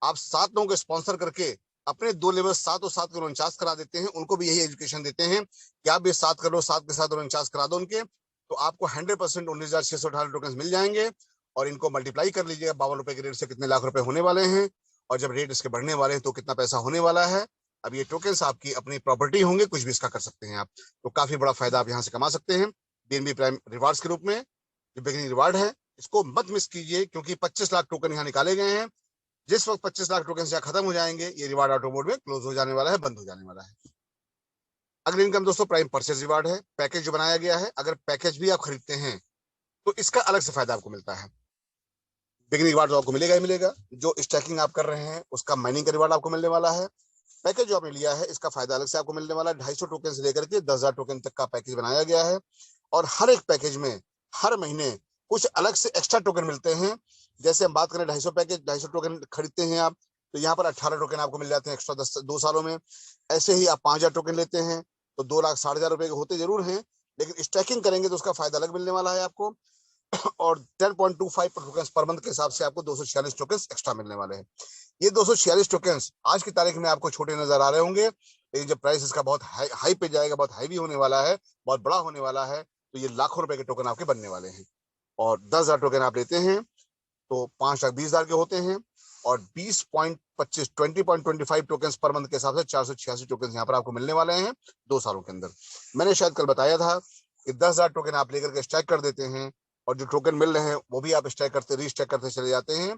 आप 7 लोगों को स्पॉन्सर करके अपने 2 लेवल 7 और 7 को 49 करा देते हैं, उनको भी यही एजुकेशन देते हैं कि आप भी 7 करो, 7 के साथ 49 करा दो उनके, तो आपको 100% 19,618 टोकन मिल जाएंगे। और इनको मल्टीप्लाई कर लीजिएगा 52 रुपए के रेट से कितने लाख रुपए होने वाले हैं, और जब रेट इसके बढ़ने वाले हैं तो कितना पैसा होने वाला है। अब ये टोकन आपकी अपनी प्रॉपर्टी होंगे, कुछ भी इसका कर सकते हैं आप, तो काफी बड़ा फायदा आप यहाँ से कमा सकते हैं बीएनबी प्राइम रिवार्ड्स के रूप में। जो बिगिनिंग रिवार्ड है इसको मत मिस कीजिए क्योंकि 25 लाख टोकन यहाँ निकाले गए हैं। जिस वक्त 25 लाख टोकन यहाँ खत्म हो जाएंगे ये रिवार्ड ऑटो मोड में क्लोज हो जाने वाला है, बंद हो जाने वाला है। अगली इनकम दोस्तों प्राइम परचेज रिवार्ड है, पैकेज जो बनाया गया है। अगर पैकेज भी आप खरीदते हैं तो इसका अलग से फायदा आपको मिलता है। बिगिनिंग रिवार्ड तो आपको मिलेगा ही मिलेगा, जो स्टैकिंग आप कर रहे हैं उसका माइनिंग का रिवार्ड आपको मिलने वाला है। पैकेज जो आपने लिया है इसका फायदा अलग से आपको मिलने वाला है। 250 टोकन से लेकर के 10,000 टोकन तक का पैकेज बनाया गया है और हर एक पैकेज में हर महीने कुछ अलग से एक्स्ट्रा टोकन मिलते हैं। जैसे हम बात करें 250 पैकेज, 250 टोकन खरीदते हैं आप तो यहाँ पर 18 टोकन आपको मिल जाते हैं एक्स्ट्रा 2 सालों में। ऐसे ही आप 5,000 टोकन लेते हैं तो 2,60,000 रुपए के होते जरूर हैं, लेकिन स्टैकिंग करेंगे तो उसका फायदा अलग मिलने वाला है आपको। और 10.25 टोकन पर मंथ के हिसाब से आपको 246 टोकन एक्स्ट्रा मिलने वाले हैं। ये 246 टोकन आज की तारीख में आपको छोटे नजर आ रहे होंगे, लेकिन जब प्राइस इसका बहुत हाई पे जाएगा, बहुत हाई भी होने वाला है, बहुत बड़ा होने वाला है, तो ये लाखों रुपए के टोकन आपके बनने वाले हैं। और 10,000 टोकन आप लेते हैं तो 5,20,000 के होते हैं और 20.25 टोकन पर मंथ के हिसाब से 486 टोकन यहाँ पर आपको मिलने वाले हैं 2 सालों के अंदर। मैंने शायद कल बताया था कि 10,000 टोकन आप लेकर के स्टैक कर देते हैं और जो टोकन मिल रहे हैं वो भी आप स्टैक करते रीस्टैक करते चले जाते हैं,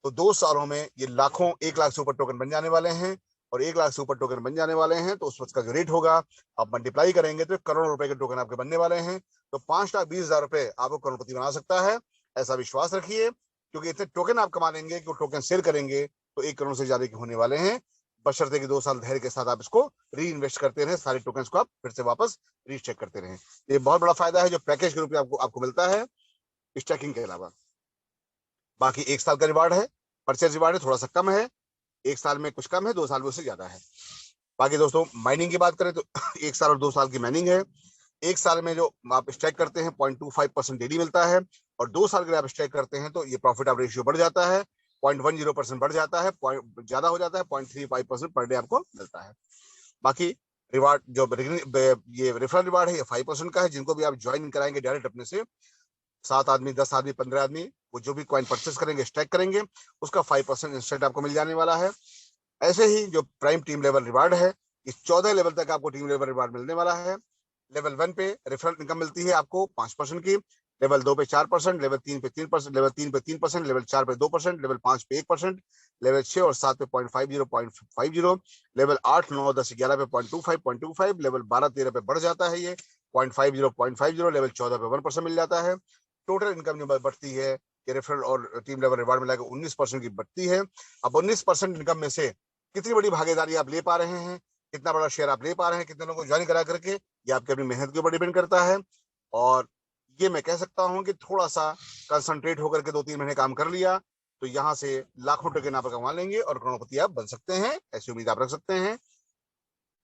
तो 2 सालों में ये लाखों 1 लाख से ऊपर टोकन बन जाने वाले हैं। और 1 लाख से ऊपर टोकन बन जाने वाले हैं तो उस वक्त का जो रेट होगा आप मल्टीप्लाई करेंगे तो करोड़ों रुपए के टोकन आपके बनने वाले हैं। तो 5,20,000 रुपए आपको करोड़पति बना सकता है, ऐसा विश्वास रखिए, क्योंकि इतने टोकन आप कमा लेंगे कि टोकन सेल करेंगे तो 1 करोड़ से ज्यादा के होने वाले हैं, बशर्ते कि 2 साल धैर्य के साथ आप इसको री इन्वेस्ट करते रहे, सारे टोकन को आप फिर से वापस रीचेक करते रहे। ये बहुत बड़ा फायदा है जो पैकेज के रूप में आपको मिलता है स्टैकिंग के अलावा। बाकी 1 साल का रिवार्ड है, परचेज रिवार्ड है, थोड़ा सा कम है, 1 साल में कुछ कम है, 2 साल में उससे ज्यादा है। बाकी दोस्तों माइनिंग की बात करें तो 1 साल और 2 साल की माइनिंग है। 1 साल में जो आप स्ट्राइक करते हैं 0.25% डेली मिलता है और 2 साल के लिए आप स्ट्राइक करते हैं तो ये प्रॉफिट ऑफ रेशियो बढ़ जाता है, 0.10% बढ़ जाता है, ज्यादा हो जाता है, 0.35% पर डे आपको मिलता है। बाकी रिवार्ड जो ये रेफरल रिवार्ड है ये 5% का है, जिनको भी आप ज्वाइन कराएंगे डायरेक्ट अपने से 7 आदमी, 10 आदमी, 15 आदमी, वो जो भी कॉइन परचेस करेंगे स्ट्राइक करेंगे उसका 5% इंस्टेंट आपको मिल जाने वाला है। ऐसे ही जो प्राइम टीम लेवल रिवार्ड है इस 14 लेवल तक आपको टीम लेवल रिवार्ड मिलने वाला है। लेवल 1 पे रेफरल इनकम मिलती है आपको 5% की, लेवल 2 पे 4%, लेवल 3 पे 3%, लेवल 3 पे 3%, लेवल 4 पे 2%, लेवल 5 पे 1%, लेवल 6 और 7 पे 0.50, लेवल 8, 9, 10, 11 पे 0.25, लेवल 12, 13 पे बढ़ जाता है ये 0.50, लेवल 14 पे 1% मिल जाता है। टोटल इनकम जो बढ़ती है कि रेफरल और टीम लेवल रिवार्ड मिलाकर 19% की बढ़ती है। अब 19% इनकम में से कितनी बड़ी भागीदारी आप ले पा रहे हैं, कितना बड़ा शेयर आप ले पा रहे हैं, कितने लोगों को ज्वाइन करा करके, ये आपकी अपनी मेहनत के ऊपर डिपेंड करता है। और ये मैं कह सकता हूं कि थोड़ा सा कंसंट्रेट होकर के 2-3 महीने काम कर लिया तो यहाँ से लाखों टके आप कमा लेंगे और करोड़पति आप बन सकते हैं, ऐसी उम्मीद आप रख सकते हैं।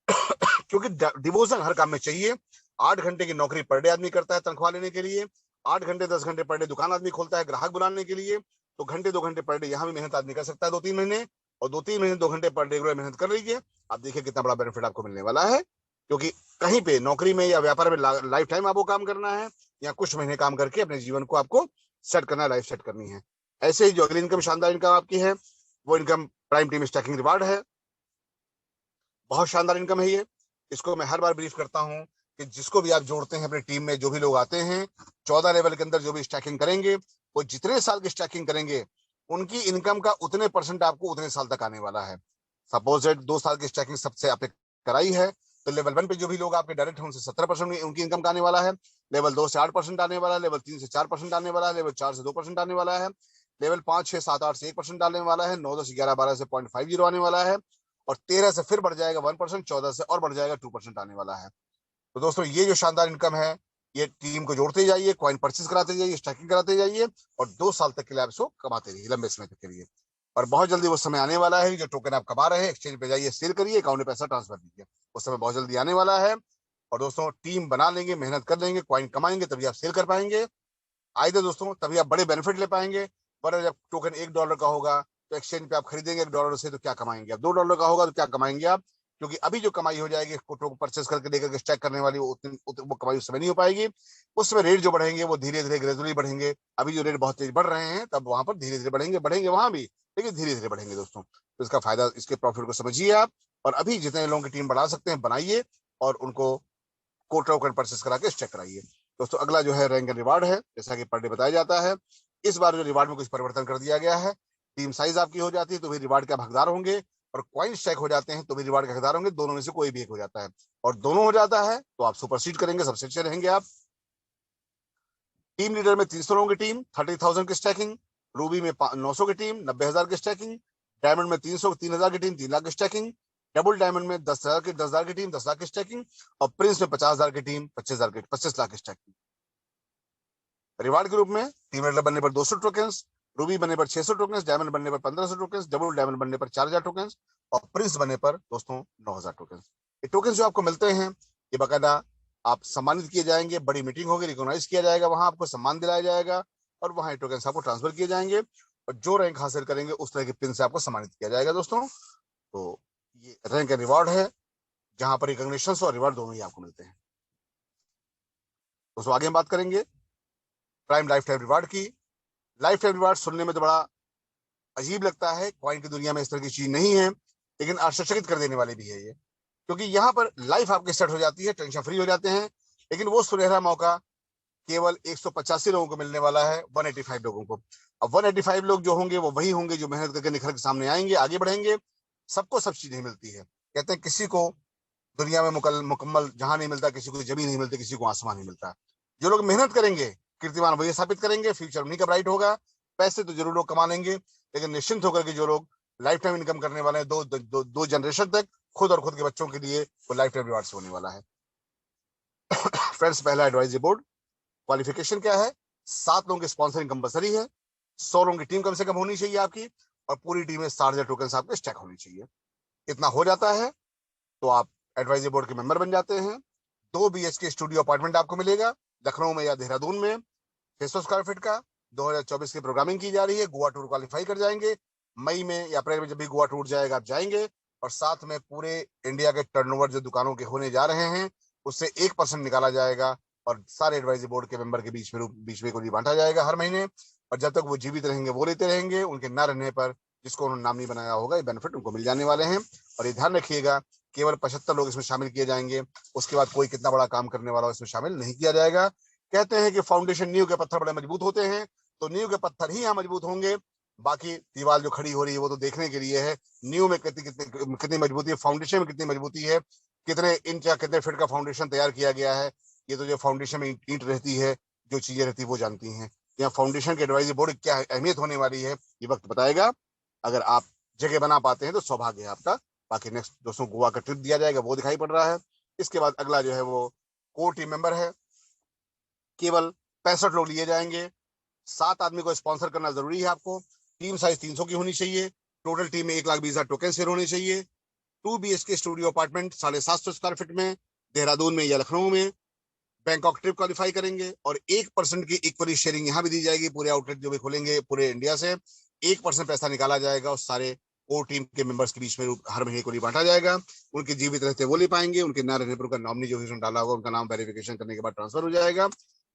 क्योंकि डिवोशन हर काम में चाहिए। 8 घंटे की नौकरी पर डे आदमी करता है तनख्वाह लेने के लिए, 8 घंटे 10 घंटे पर डे दुकान आदमी खोलता है ग्राहक बुलाने के लिए, तो घंटे 2 घंटे पर डे यहाँ भी मेहनत आदमी कर सकता है 2-3 महीने, और 2-3 महीने 2 घंटे पर डे मेहनत कर लीजिए, आप देखिए कितना बड़ा बेनिफिट आपको मिलने वाला है। क्योंकि कहीं पे नौकरी में या व्यापार में लाइफ टाइम आपको काम करना है, या कुछ महीने काम करके अपने जीवन को आपको सेट करना है, लाइफ सेट करनी है। ऐसे ही जो अगली इनकम शानदार इनकम आपकी है वो income prime team stacking reward है। बहुत शानदार इनकम है ये। इसको मैं हर बार ब्रीफ करता हूं कि जिसको भी आप जोड़ते हैं अपनी टीम में, जो भी लोग आते हैं 14 लेवल के अंदर जो भी स्टैकिंग करेंगे, वो जितने साल की स्टैकिंग करेंगे उनकी इनकम का उतने % आपको उतने साल तक आने वाला है। सपोज 2 साल की स्टैकिंग सबसे आपने कराई है तो लेवल 1 पे जो भी लोग आपके डायरेक्ट हैं उनसे 17% उनकी इनकम का आने वाला है, लेवल 2 से 8% आने वाला है, लेवल 3 से 4% आने वाला है, लेवल 4 से 2% आने वाला है, लेवल 5, 6, 7, 8 से 1% आने वाला है, 9, 10, 11, 12 से 0.50 आने वाला है, और 13 से फिर बढ़ जाएगा 1%, 14 से और बढ़ जाएगा 2% आने वाला है। तो दोस्तों ये जो शानदार इनकम है, ये टीम को जोड़ते जाइए, कॉइन परचेज कराते जाइए, स्टैकिंग कराते जाइए, और 2 साल तक के लिए आप इसको कमाते रहिए, लंबे समय तक के लिए। और बहुत जल्दी वो समय आने वाला है जो टोकन आप कमा रहे हैं, एक्सचेंज पे जाइए, सेल करिए, अकाउंट में पैसा ट्रांसफर कीजिए, उस समय बहुत जल्दी आने वाला है। और दोस्तों टीम बना लेंगे, मेहनत कर लेंगे, कॉइन कमाएंगे, तभी आप सेल कर पाएंगे। आइए दोस्तों, तभी आप बड़े बेनिफिट ले पाएंगे। वरना जब टोकन $1 का होगा तो एक्सचेंज पे आप खरीदेंगे $1 से तो क्या कमाएंगे आप, $2 का होगा तो क्या कमाएंगे आप। क्योंकि अभी जो कमाई हो जाएगी टोकन परचेस करके लेकर के स्टैक करने वाली, वो कमाई उस समय नहीं हो पाएगी। उस समय रेट जो बढ़ेंगे वो धीरे धीरे ग्रेजुअली बढ़ेंगे। अभी जो रेट बहुत तेज बढ़ रहे हैं, तब वहां पर धीरे धीरे बढ़ेंगे, बढ़ेंगे वहां भी, लेकिन धीरे धीरे बढ़ेंगे दोस्तों। तो इसका फायदा, इसके प्रॉफिट को समझिए आप, और अभी जितने लोगों की टीम बढ़ा सकते हैं बनाइए, और उनको कोट टोकन परचेस करा के चेक कराइए। दोस्तों अगला जो है रैंक एंड रिवार्ड है, जैसा कि पर डे बताया जाता है। इस बार जो रिवार्ड में कुछ परिवर्तन कर दिया गया है। टीम साइज आपकी हो जाती है तो भी रिवार्ड के हकदार होंगे, और कॉइन स्टैक हो जाते हैं तो भी रिवार्ड के हकदार होंगे। दोनों में से कोई भी एक हो जाता है, और दोनों हो जाता है तो आप सुपरसीड करेंगे, सबसे अच्छे रहेंगे आप। टीम लीडर में 300 लोगों की टीम, 30,000 की स्टैकिंग। रूबी में 900 की टीम, 90,000 की स्टैकिंग। डायमंड में 3,000 की टीम, 3 लाख की स्टैकिंग। डबल डायमंड में 10,000 की टीम, 10 लाख की स्टैकिंग। और प्रिंस में 50,000 की टीम, 25 लाख की स्टैकिंग। रिवार्ड के रूप में टीम लीडर बनने पर 200 टोकन, रूबी बनने पर 600 टोकन, डायमंड बनने पर 1500 टोकन, डबल डायमंड बनने पर 4,000 टोकन, और प्रिंस बनने पर दोस्तों 9,000 टोकन। ये टोकन जो आपको मिलते हैं, ये बाकायदा आप सम्मानित किए जाएंगे, बड़ी मीटिंग होगी, रिकॉग्नाइज किया जाएगा, वहां आपको सम्मान दिलाया जाएगा, और वहां टोकन आपको ट्रांसफर किए जाएंगे, और जो रैंक हासिल करेंगे उस तरह के पिन से आपको सम्मानित किया जाएगा दोस्तों। तो ये रैंक एंड रिवार्ड है, जहां पर रिकॉग्निशन और रिवार्ड दोनों ही आपको मिलते हैं। दोस्तों आगे हम बात करेंगे प्राइम लाइफ टाइम रिवार्ड की। लाइफ टाइम रिवार्ड सुनने में तो बड़ा अजीब लगता है, कॉइन की दुनिया में इस तरह की चीज नहीं है, लेकिन आश्चर्यचकित कर देने वाली भी है ये। क्योंकि यहाँ पर लाइफ आपकी सेट हो जाती है, टेंशन फ्री हो जाते हैं, लेकिन वो सुनहरा मौका केवल 185 लोगों को मिलने वाला है, 185 लोगों को। अब 185 लोग जो होंगे वो वही होंगे जो मेहनत करके निखर के सामने आएंगे, आगे बढ़ेंगे। सबको सब चीज नहीं मिलती है। कहते हैं किसी को दुनिया में मुकम्मल जहां नहीं मिलता, किसी को जमीन नहीं मिलती, किसी को आसमान नहीं मिलता। जो लोग मेहनत करेंगे कीर्तिमान वही स्थापित करेंगे, फ्यूचर उन्हीं का ब्राइट होगा। पैसे तो जरूर लोग कमा लेंगे, लेकिन निश्चिंत होकर के जो लोग लाइफ टाइम इनकम करने वाले हैं, दो जनरेशन तक, खुद और खुद के बच्चों के लिए, वो लाइफ टाइम रिवार्ड से होने वाला है। फ्रेंड्स, पहला एडवाइजरी बोर्ड क्वालिफिकेशन क्या है? 7 लोगों की स्पॉन्सरिंग कंपलसरी है, 100 लोगों की टीम कम से कम होनी चाहिए आपकी, और पूरी टीम में 60,000 टोकन आपके स्टैक होनी चाहिए। इतना हो जाता है तो आप एडवाइजरी बोर्ड के मेंबर बन जाते हैं। 2 BHK स्टूडियो अपार्टमेंट आपको मिलेगा, लखनऊ में या देहरादून में, 600 स्क्वायर फीट का। 2024 की प्रोग्रामिंग की जा रही है, गोवा टूर क्वालिफाई कर जाएंगे। मई में या अप्रैल में जब भी गोवा टूर जाएगा आप जाएंगे, और साथ में पूरे इंडिया के टर्नओवर जो दुकानों के होने जा रहे हैं उससे 1% निकाला जाएगा, और सारे एडवाइजरी बोर्ड के मेंबर के बीच में को बांटा जाएगा हर महीने। और जब तक वो जीवित रहेंगे वो लेते रहेंगे, उनके न रहने पर जिसको उन्होंने नाम नहीं बनाया होगा ये बेनिफिट उनको मिल जाने वाले हैं। और ये ध्यान रखिएगा, केवल 75 लोग इसमें शामिल किए जाएंगे, उसके बाद कोई कितना बड़ा काम करने वाला इसमें शामिल नहीं किया जाएगा। कहते हैं कि फाउंडेशन नींव के पत्थर बड़े मजबूत होते हैं, तो नींव के पत्थर ही यहाँ मजबूत होंगे, बाकी दीवार जो खड़ी हो रही है वो तो देखने के लिए है। नींव में कितनी मजबूती है, फाउंडेशन में कितनी मजबूती है, कितने इंच या कितने फीट का फाउंडेशन तैयार किया गया है, ये तो जो फाउंडेशन में ईंट रहती है, जो चीजें रहती है वो जानती हैं। या फाउंडेशन के एडवाइजरी बोर्ड की क्या अहमियत होने वाली है, ये वक्त बताएगा। अगर आप जगह बना पाते हैं तो सौभाग्य है आपका। बाकी नेक्स्ट दोस्तों गोवा का ट्रिप दिया जाएगा, वो दिखाई पड़ रहा है। इसके बाद अगला जो है वो कोर टीम मेंबर है, केवल 65 लोग लिए जाएंगे। 7 आदमी को स्पॉन्सर करना जरूरी है आपको। टीम साइज 300 की होनी चाहिए। टोटल टीम में 1,20,000 टोकन शेयर होने चाहिए। 2 BHK studio apartment 750 square feet में, देहरादून में या लखनऊ में। बैंकॉक ट्रिप क्वालिफाई करेंगे और 1% की इक्वली शेयरिंग यहाँ भी दी जाएगी। पूरे आउटलेट जो भी खोलेंगे पूरे इंडिया से 1% पैसा निकाला जाएगा और सारे कोर टीम के मेंबर्स के बीच में हर महीने को बांटा जाएगा। उनके जीवित रहते वो ले पाएंगे, उनके ना रहने पर उनका नॉमिनी जो भी डाला होगा उनका नाम वेरिफिकेशन करने के बाद ट्रांसफर हो जाएगा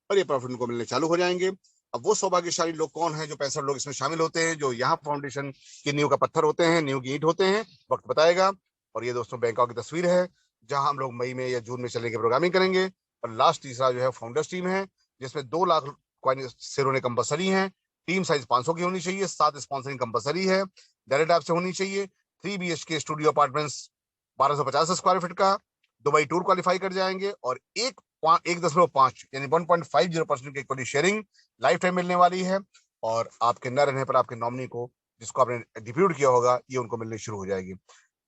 और ये प्रॉफिट उनको मिलने चालू हो जाएंगे। अब वो सौभाग्यशाली लोग कौन है जो 65 लोग इसमें शामिल होते हैं, जो यहाँ फाउंडेशन की नींव का पत्थर होते हैं, नींव की ईंट होते हैं, वक्त बताएगा। और ये दोस्तों बैंकॉक की तस्वीर है जहां हम लोग मई में या जून में चलने की प्रोग्रामिंग करेंगे। और लास्ट तीसरा जो है फाउंडर्स टीम है, जिसमें 2 लाख कॉइन शेयर होने कंपलसरी है। टीम साइज 500 की होनी चाहिए। 7 स्पॉन्सरिंग कंपलसरी है। डायरेक्ट ऐप से होनी चाहिए। 3 BHK studio apartments 1250 square feet का। दुबई टूर क्वालिफाई कर जाएंगे और 1.5 यानी 1.50% की इक्वली शेयरिंग लाइफ टाइम मिलने वाली है। और आपके न रहने पर आपके नॉमिनी को, जिसको आपने डिप्यूट किया होगा, ये उनको मिलनी शुरू हो जाएगी।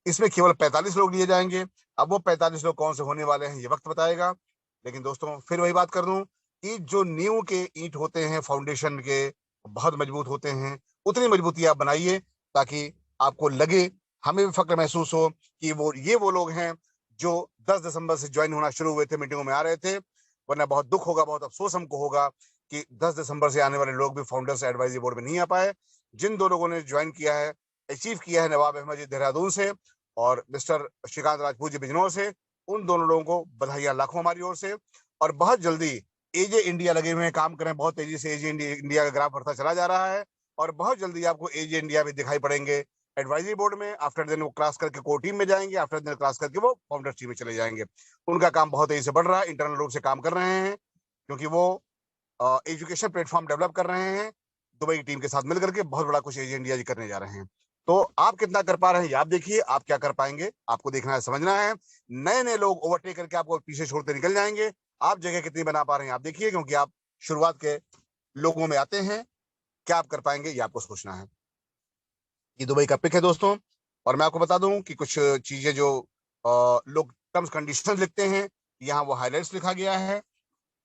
इसमें केवल 45 लोग लिए जाएंगे। अब वो 45 लोग कौन से होने वाले हैं ये वक्त बताएगा। लेकिन दोस्तों फिर वही बात कर दूं कि जो नींव के ईंट होते हैं फाउंडेशन के, बहुत मजबूत होते हैं। उतनी मजबूती आप बनाइए ताकि आपको लगे, हमें भी फक्र महसूस हो कि वो लोग हैं जो 10 दिसंबर से ज्वाइन होना शुरू हुए थे, मीटिंगों में आ रहे थे। वरना बहुत दुख होगा, बहुत अफसोस हमको होगा कि 10 दिसंबर से आने वाले लोग भी फाउंडर्स एडवाइजरी बोर्ड में नहीं आ पाए। जिन 2 लोगों ने ज्वाइन किया है, अचीव किया है, नवाब अहमद जी देहरादून से और मिस्टर श्रीकांत राजपूत जी बिजनौर से, उन दोनों लोगों को बधाइयां लाखों हमारी ओर से। और बहुत जल्दी एजे इंडिया लगे हुए हैं, काम करें बहुत तेजी से। एजे इंडिया का ग्राफ बढ़ता चला जा रहा है और बहुत जल्दी आपको एजे इंडिया भी दिखाई पड़ेंगे एडवाइजरी बोर्ड में। आफ्टर देन वो क्लास करके कोर टीम में जाएंगे, आफ्टर देन क्लास करके वो फाउंडर टीम में चले जाएंगे। उनका काम बहुत तेजी से बढ़ रहा है, इंटरनल रूप से काम कर रहे हैं क्योंकि वो एजुकेशन प्लेटफॉर्म डेवलप कर रहे हैं। दुबई की टीम के साथ मिलकर के बहुत बड़ा कुछ एजे इंडिया जी करने जा रहे हैं। तो आप कितना कर पा रहे हैं ये आप देखिए, आप क्या कर पाएंगे आपको देखना है, समझना है। नए नए लोग ओवरटेक करके आपको पीछे छोड़ते निकल जाएंगे। आप जगह कितनी बना पा रहे हैं आप देखिए, क्योंकि आप शुरुआत के लोगों में आते हैं। क्या आप कर पाएंगे ये आपको सोचना है। ये दुबई का पिक है दोस्तों। और मैं आपको बता दूं कि कुछ चीजें जो लोग टर्म्स कंडीशंस लिखते हैं, यहाँ वो हाईलाइट्स लिखा गया है।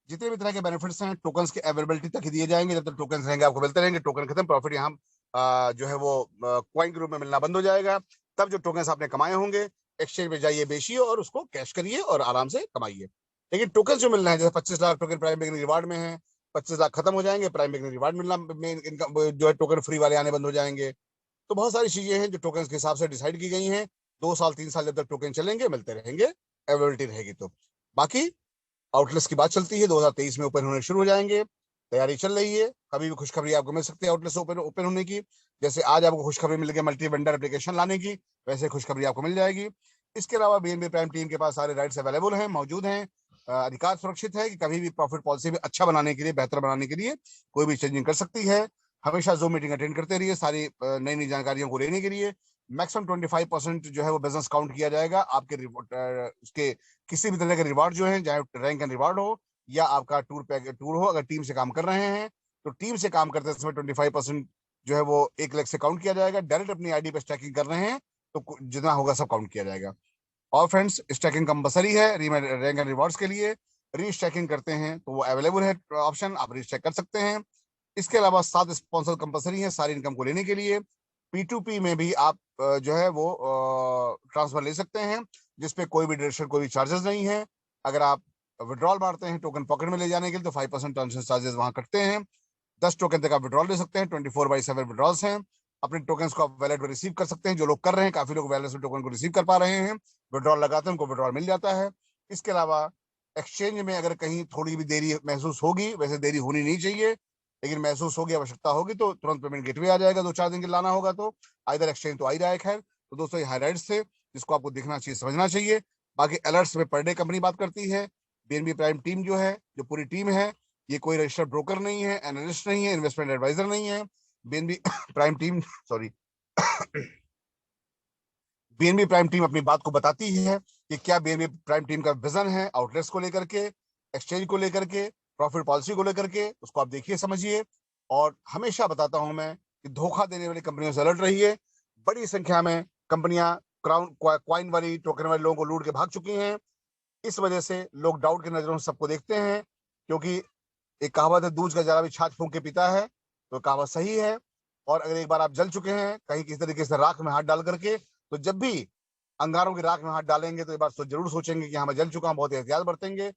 जितने भी तरह के बेनिफिट्स हैं टोकन्स के अवेलेबिलिटी तक ही दिए जाएंगे। जब तक टोकन्स रहेंगे आपको मिलते रहेंगे। टोकन खत्म, प्रॉफिट यहाँ जो है वो कॉइन के रूप में मिलना बंद हो जाएगा। तब जो टोकन्स आपने कमाए होंगे, एक्सचेंज में जाइए, बेचिए और उसको कैश करिए और आराम से कमाइए। लेकिन टोकन जो मिल रहे हैं, जैसे 25 lakh token prime beginning reward में है, 25 लाख खत्म हो जाएंगे, प्राइम बिगनिंग रिवार्ड मिलना इनका जो है टोकन फ्री वाले आने बंद हो जाएंगे। तो बहुत सारी चीजें हैं जो टोकन के हिसाब से डिसाइड की गई हैं। 2 साल 3 साल जब तक टोकन चलेंगे मिलते रहेंगे, अवेलेबिलिटी रहेगी। तो बाकी आउटलेट्स की बात चलती है, 2023 में ओपन होने शुरू हो जाएंगे। तैयारी चल रही है, कभी भी खुशखबरी आपको मिल सकती है आउटलेट्स ओपन होने की। जैसे आज आपको खुशखबरी मिल गई मल्टी वेंडर एप्लीकेशन लाने की, वैसे खुशखबरी आपको मिल जाएगी। इसके अलावा बीएनबी प्राइम टीम के पास सारे राइट्स अवेलेबल हैं, मौजूद हैं। अधिकार सुरक्षित है कि कभी भी प्रॉफिट पॉलिसी भी अच्छा बनाने के लिए, बेहतर बनाने के लिए कोई भी चेंजिंग कर सकती है। हमेशा जूम मीटिंग अटेंड करते रहिए सारी नई नई जानकारियों को लेने के लिए। मैक्सिमम 25% जो है वो बिजनेस काउंट किया जाएगा आपके उसके किसी भी तरह के रिवार्ड जो है, चाहे रैंक एंड रिवार्ड हो या आपका टूर हो। अगर टीम से काम कर रहे हैं तो टीम से काम करते समय 25% जो है वो 1 लाख से काउंट किया जाएगा। डायरेक्ट अपनी आईडी पे स्टैकिंग कर रहे हैं तो जितना होगा सब काउंट किया जाएगा। और फ्रेंड्स स्टैकिंग कंपलसरी है रैंक एंड रिवॉर्ड्स के लिए। रीस्टैकिंग करते हैं तो वो अवेलेबल है ऑप्शन, आप रीस्टैक कर सकते हैं। इसके अलावा 7 स्पॉन्सर कंपलसरी है सारी इनकम को लेने के लिए। P2P में भी आप जो है वो ट्रांसफर ले सकते हैं, जिसपे कोई भी डिडक्शन, कोई भी चार्जेस नहीं है। अगर आप विड्रॉल मारते हैं टोकन पॉकेट में ले जाने के लिए तो 5% ट्रांजेक्शन चार्जेस वहां कटते हैं। 10 टोकन तक आप विड्रॉल ले सकते हैं, 24/7 विड्रॉल्स हैं। अपने टोकन्स को आप वैलेट में रिसीव कर सकते हैं, जो लोग कर रहे हैं, काफी लोग वैलेट से टोकन को रिसीव कर पा रहे हैं। विड्रॉल लगाते हैं उनको विड्रॉल मिल जाता है। इसके अलावा एक्सचेंज में अगर कहीं थोड़ी भी देरी महसूस होगी, वैसे देरी होनी नहीं चाहिए, लेकिन महसूस होगी, आवश्यकता होगी तो तुरंत पेमेंट गेटवे आ जाएगा। 2-4 दिन के लाना होगा तो आइदर एक्सचेंज तो आ ही रहा है। खैर तो दोस्तों ये हाईलाइट्स थे जिसको आपको देखना चाहिए, समझना चाहिए। बाकी अलर्ट्स में पर डे कंपनी बात करती है। बीएनबी प्राइम टीम जो है, जो पूरी टीम है, ये कोई रजिस्टर्ड ब्रोकर नहीं है, एनालिस्ट नहीं है, इन्वेस्टमेंट एडवाइजर नहीं है। BNB prime team sorry BNB prime team अपनी बात को बताती है कि क्या बीएनबी प्राइम टीम का विजन है आउटलेट्स को लेकर के, एक्सचेंज को लेकर के, प्रॉफिट पॉलिसी को लेकर के। उसको आप देखिए, समझिए। और हमेशा बताता हूं मैं कि धोखा देने वाली कंपनियों से अलर्ट रहिए। बड़ी संख्या में कंपनियां क्वाइन वाली टोकन वाले लोगों को लूट के भाग चुकी हैं। इस वजह से लोग डाउट की नजरों से सबको देखते हैं, क्योंकि एक कहावत है, दूध का जरा भी छाछ फूंक के पीता है। तो कहावत सही है। और अगर एक बार आप जल चुके हैं कहीं किसी तरीके से राख में हाथ डाल करके, तो जब भी अंगारों की राख में हाथ डालेंगे तो एक बार जरूर सोचेंगे कि हाँ मैं जल चुका हूं, बहुत एहतियात बरतेंगे।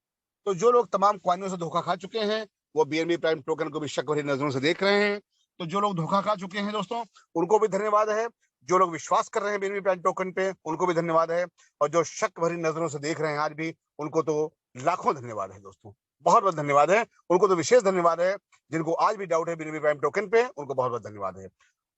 तो जो लोग तमाम क्वाइनों से धोखा खा चुके हैं वो बीएनबी प्राइम टोकन को भी शक भरी नजरों से देख रहे हैं। तो जो लोग धोखा खा चुके हैं दोस्तों, उनको भी धन्यवाद है। जो लोग विश्वास कर रहे हैं बीएनबी प्राइम टोकन पे, उनको भी धन्यवाद है। और जो शक भरी नजरों से देख रहे हैं आज भी, उनको तो लाखों धन्यवाद है दोस्तों, बहुत बहुत धन्यवाद है। उनको तो विशेष धन्यवाद है। जिनको आज भी डाउट है बीएनबी प्राइम टोकन पे, उनको बहुत बहुत धन्यवाद है।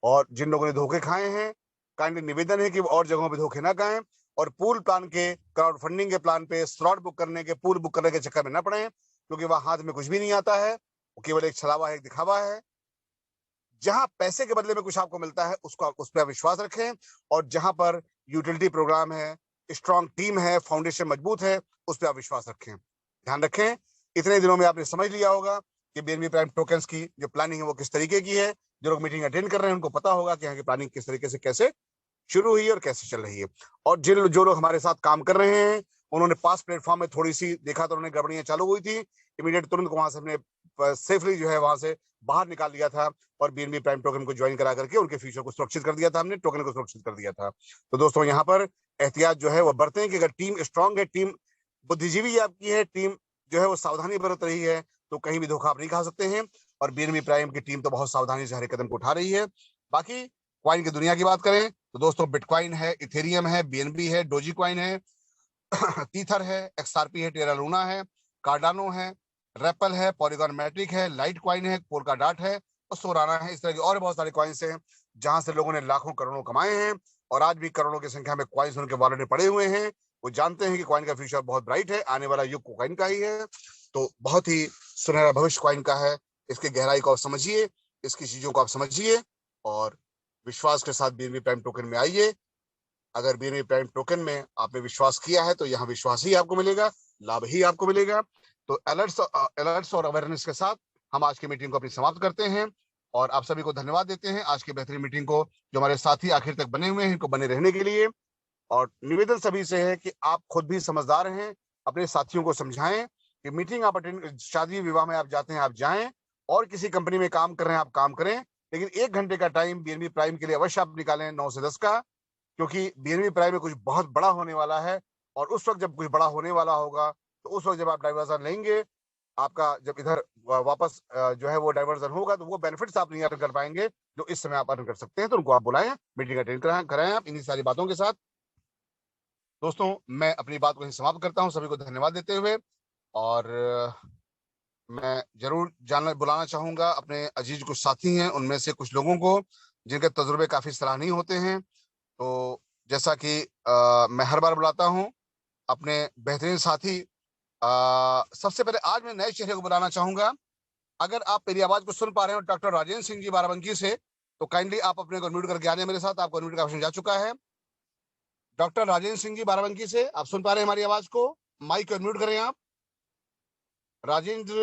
और जिन लोगों ने धोखे खाए हैं, काइंडली निवेदन है कि वो और जगहों पे धोखे ना खाएं, और पूल प्लान के, क्राउड फंडिंग के प्लान पे स्लॉट बुक करने के, पूल बुक करने के चक्कर में न पड़े, क्योंकि वहां हाथ में कुछ भी नहीं आता है। वो केवल एक छलावा है, एक दिखावा है। जहां पैसे के बदले में कुछ आपको मिलता है उसको उस पर विश्वास रखें, और जहां पर यूटिलिटी प्रोग्राम है, स्ट्रॉन्ग टीम है, फाउंडेशन मजबूत है, उस पर आप विश्वास रखें। ध्यान रखें, इतने दिनों में आपने समझ लिया होगा कि बीएनबी प्राइम टोकन्स की जो प्लानिंग है वो किस तरीके की है। जो लोग मीटिंग अटेंड कर रहे हैं उनको पता होगा कि यहाँ की प्लानिंग किस तरीके से कैसे शुरू हुई है और कैसे चल रही है। और जो लोग हमारे साथ काम कर रहे हैं, उन्होंने पास प्लेटफॉर्म में थोड़ी सी देखा तो उन्होंने गड़बड़ियां चालू हुई थी, इमीडिएट तुरंत वहां से हमने सेफली जो है वहां से बाहर निकाल लिया था, और बीएनबी प्राइम टोकन को ज्वाइन करा करके उनके फ्यूचर को सुरक्षित कर दिया था, हमने टोकन को सुरक्षित कर दिया था। तो दोस्तों यहाँ पर एहतियात जो है वो बरतें कि अगर टीम स्ट्रांग है, टीम बुद्धिजीवी आपकी है, टीम जो है वो सावधानी बरत रही है, तो कहीं भी धोखा आप नहीं खा सकते हैं। और बीएनबी प्राइम की टीम तो बहुत सावधानी से हर एक कदम को उठा रही है। बाकी क्वाइन की दुनिया की बात करें तो दोस्तों, बिटकॉइन है, इथेरियम है, बीएनबी है, डोजी क्वाइन है, टीथर है, एक्सआरपी है, टेरा लूना है, कार्डानो है, रेपल है, पॉलीगॉन मैट्रिक है, लाइट क्वाइन है, पोल्का डाट है और सोराना है। इस तरह के और बहुत सारे क्वाइंस हैं जहां से लोगों ने लाखों करोड़ों कमाए हैं, और आज भी करोड़ों की संख्या में क्वाइंस उनके वॉलेट में पड़े हुए हैं। वो जानते हैं कि क्वाइन का फ्यूचर बहुत ब्राइट है, आने वाला युग क्वाइन का ही है। तो बहुत ही सुनहरा भविष्य क्वाइन का है। इसकी गहराई को आप समझिए, इसकी चीजों को आप समझिए, और विश्वास के साथ बीएनबी प्राइम टोकन में आइए। अगर बीएनबी प्राइम टोकन में आपने विश्वास किया है तो यहाँ विश्वास ही आपको मिलेगा, लाभ ही आपको मिलेगा। तो अलर्ट्स और अवेयरनेस के साथ हम आज की मीटिंग को अपनी समाप्त करते हैं, और आप सभी को धन्यवाद देते हैं आज की बेहतरीन मीटिंग को, जो हमारे साथी आखिर तक बने हुए हैं, इनको बने रहने के लिए। और निवेदन सभी से है कि आप खुद भी समझदार हैं, अपने साथियों को समझाएं कि मीटिंग आप अटेंड, शादी विवाह में आप जाते हैं आप जाएं, और किसी कंपनी में काम कर रहे हैं आप काम करें, लेकिन 1 घंटे का टाइम बीएनबी प्राइम के लिए अवश्य आप निकालें 9 से 10 का, क्योंकि बीएनबी प्राइम में कुछ बहुत बड़ा होने वाला है। और उस वक्त जब कुछ बड़ा होने वाला होगा, तो उस वक्त जब आप डाइवर्जन लेंगे, आपका जब इधर वापस जो है वो डाइवर्जन होगा, तो वो बेनिफिट्स आप नहीं अर्न कर पाएंगे जो इस समय आप अर्न कर सकते हैं। तो उनको आप बुलाएं, मीटिंग अटेंड कराएं आप इन्हीं सारी बातों के साथ। दोस्तों, मैं अपनी बात को यहीं समाप्त करता हूं, सभी को धन्यवाद देते हुए। और मैं जरूर बुलाना चाहूंगा अपने अजीज कुछ साथी हैं, उनमें से कुछ लोगों को जिनके तजुर्बे काफी सराहनीय होते हैं। तो जैसा कि मैं हर बार बुलाता हूं अपने बेहतरीन साथी, सबसे पहले आज मैं नए चेहरे को बुलाना चाहूंगा। अगर आप मेरी आवाज को सुन पा रहे हो डॉक्टर राजेंद्र सिंह जी बाराबंकी से, तो काइंडली आप अपने को म्यूट करके आने मेरे साथ। आपको म्यूट का ऑप्शन जा चुका है। डॉक्टर राजेंद्र सिंह जी बाराबंकी से आप सुन पा रहे हैं हमारी आवाज को? माइक को म्यूट करें आप। राजेंद्र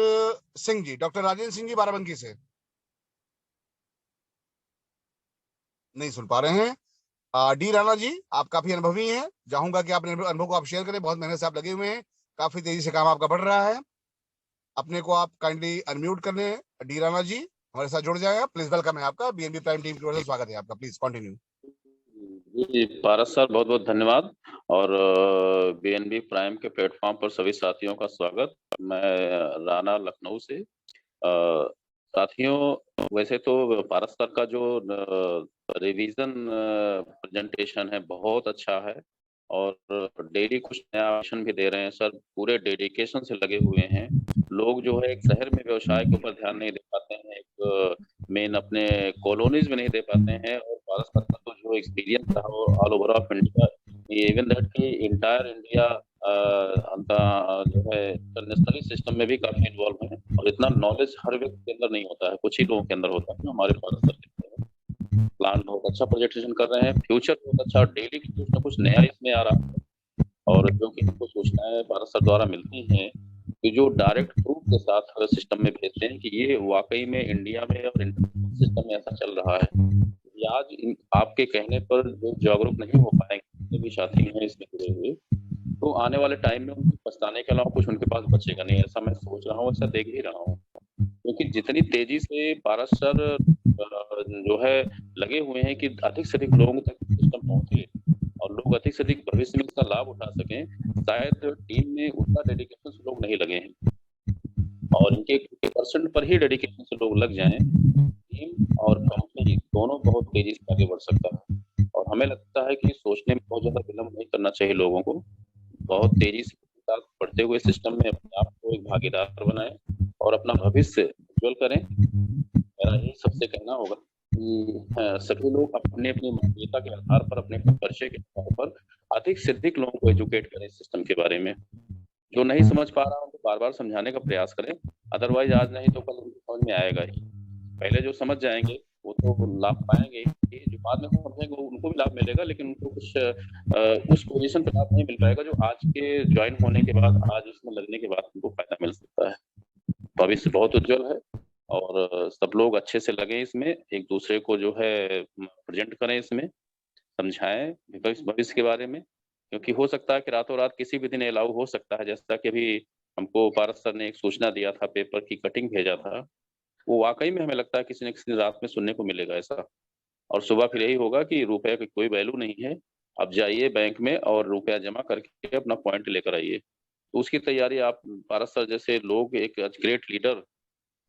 सिंह जी, डॉक्टर राजेंद्र सिंह जी बाराबंकी से नहीं सुन पा रहे हैं। डी राणा जी, आप काफी अनुभवी हैं, चाहूंगा कि आप अनुभव को आप शेयर करें। बहुत मेहनत से आप लगे हुए हैं, काफी तेजी से काम आपका बढ़ रहा है। अपने को आप काइंडली अनम्यूट कर लें। डी राणा जी हमारे साथ जुड़ जाए आप, प्लीज। वेलकम है आपका, बीएनबी प्राइम टीम की ओर से स्वागत है आपका, प्लीज कंटिन्यू। जी पारस सर, बहुत बहुत धन्यवाद। और बीएनबी प्राइम के प्लेटफॉर्म पर सभी साथियों का स्वागत। मैं राणा, लखनऊ से। साथियों, वैसे तो पारस सर का जो रिवीजन प्रेजेंटेशन है बहुत अच्छा है, और डेली कुछ नया मिशन भी दे रहे हैं सर, पूरे डेडिकेशन से लगे हुए हैं। लोग जो है एक शहर में व्यवसाय के ऊपर ध्यान नहीं दे पाते हैं, एक मेन अपने कॉलोनीज में नहीं दे पाते हैं। और पारस सर का तो जो एक्सपीरियंस रहा वो all over of India, even that कि इंटायर इंडिया जो है इंटरनेशनली सिस्टम में भी काफी इन्वॉल्व है। और इतना नॉलेज हर व्यक्ति के अंदर नहीं होता है, कुछ ही लोगों के अंदर होता है। हमारे पारस सर प्लान बहुत अच्छा प्रोजेक्टेशन कर रहे हैं, फ्यूचर बहुत अच्छा, डेली कुछ ना कुछ नया इसमें आ रहा है। और जो कि हमको सूचनाएं भारत सर द्वारा मिलती हैं, कि जो डायरेक्ट प्रूफ के साथ सिस्टम में भेजते हैं कि ये वाकई में इंडिया में और इंटरनेशनल सिस्टम में ऐसा चल रहा है। ये आज आपके कहने पर जो जागरूक नहीं हो पाएंगे, जितने भी साथी हैं इसमें जुड़े हुए, तो आने वाले टाइम में उनको पछताने के अलावा कुछ उनके पास बचेगा नहीं, ऐसा मैं सोच रहा हूँ, ऐसा देख भी रहा हूँ। क्योंकि जितनी तेजी से पारस सर जो है लगे हुए हैं कि अधिक से अधिक लोगों तक सिस्टम पहुंचे और लोग अधिक से अधिक भविष्य में इसका लाभ उठा सकें, शायद टीम में उतना डेडिकेशन से लोग नहीं लगे हैं। और इनके परसेंट पर ही डेडिकेशन से लोग लग जाएं, टीम और कंपनी दोनों बहुत तेजी से आगे बढ़ सकता है। और हमें लगता है कि सोचने में बहुत ज्यादा विलंब नहीं करना चाहिए लोगों को, बहुत तेजी से साथ बढ़ते हुए सिस्टम में अपने आप को एक भागीदार बनाएं और अपना भविष्य उज्जवल करें। मेरा यही सबसे कहना होगा कि सभी लोग अपने अपनी मानवीयता के आधार पर, अपने परिचय के आधार पर अधिक से अधिक लोगों को एजुकेट करें सिस्टम के बारे में। जो नहीं समझ पा रहा उनको बार बार समझाने का प्रयास करें, अदरवाइज आज नहीं तो कल उनको समझ में आएगा ही। पहले जो समझ जाएंगे वो तो लाभ पाएंगे ही, जो बाद में समझेंगे उनको भी लाभ मिलेगा, लेकिन उनको कुछ उस पोजीशन पे लाभ नहीं मिल पाएगा जो आज के ज्वाइन होने के बाद, आज उसमें लगने के बाद उनको फायदा मिल सकता है। भविष्य बहुत उज्जवल है और सब लोग अच्छे से लगे इसमें, एक दूसरे को जो है प्रेजेंट करें, इसमें समझाएं भविष्य के बारे में, क्योंकि हो सकता है कि रातों रात किसी भी दिन अलाउ हो सकता है। जैसा कि अभी हमको पारस सर ने एक सूचना दिया था, पेपर की कटिंग भेजा था, वो वाकई में हमें लगता है किसी न किसी दिन रात में सुनने को मिलेगा ऐसा। और सुबह फिर यही होगा कि रुपए की कोई वैल्यू नहीं है, आप जाइए बैंक में और रुपया जमा करके अपना पॉइंट लेकर आइए। तो उसकी तैयारी आप, पारस सर जैसे लोग, एक ग्रेट लीडर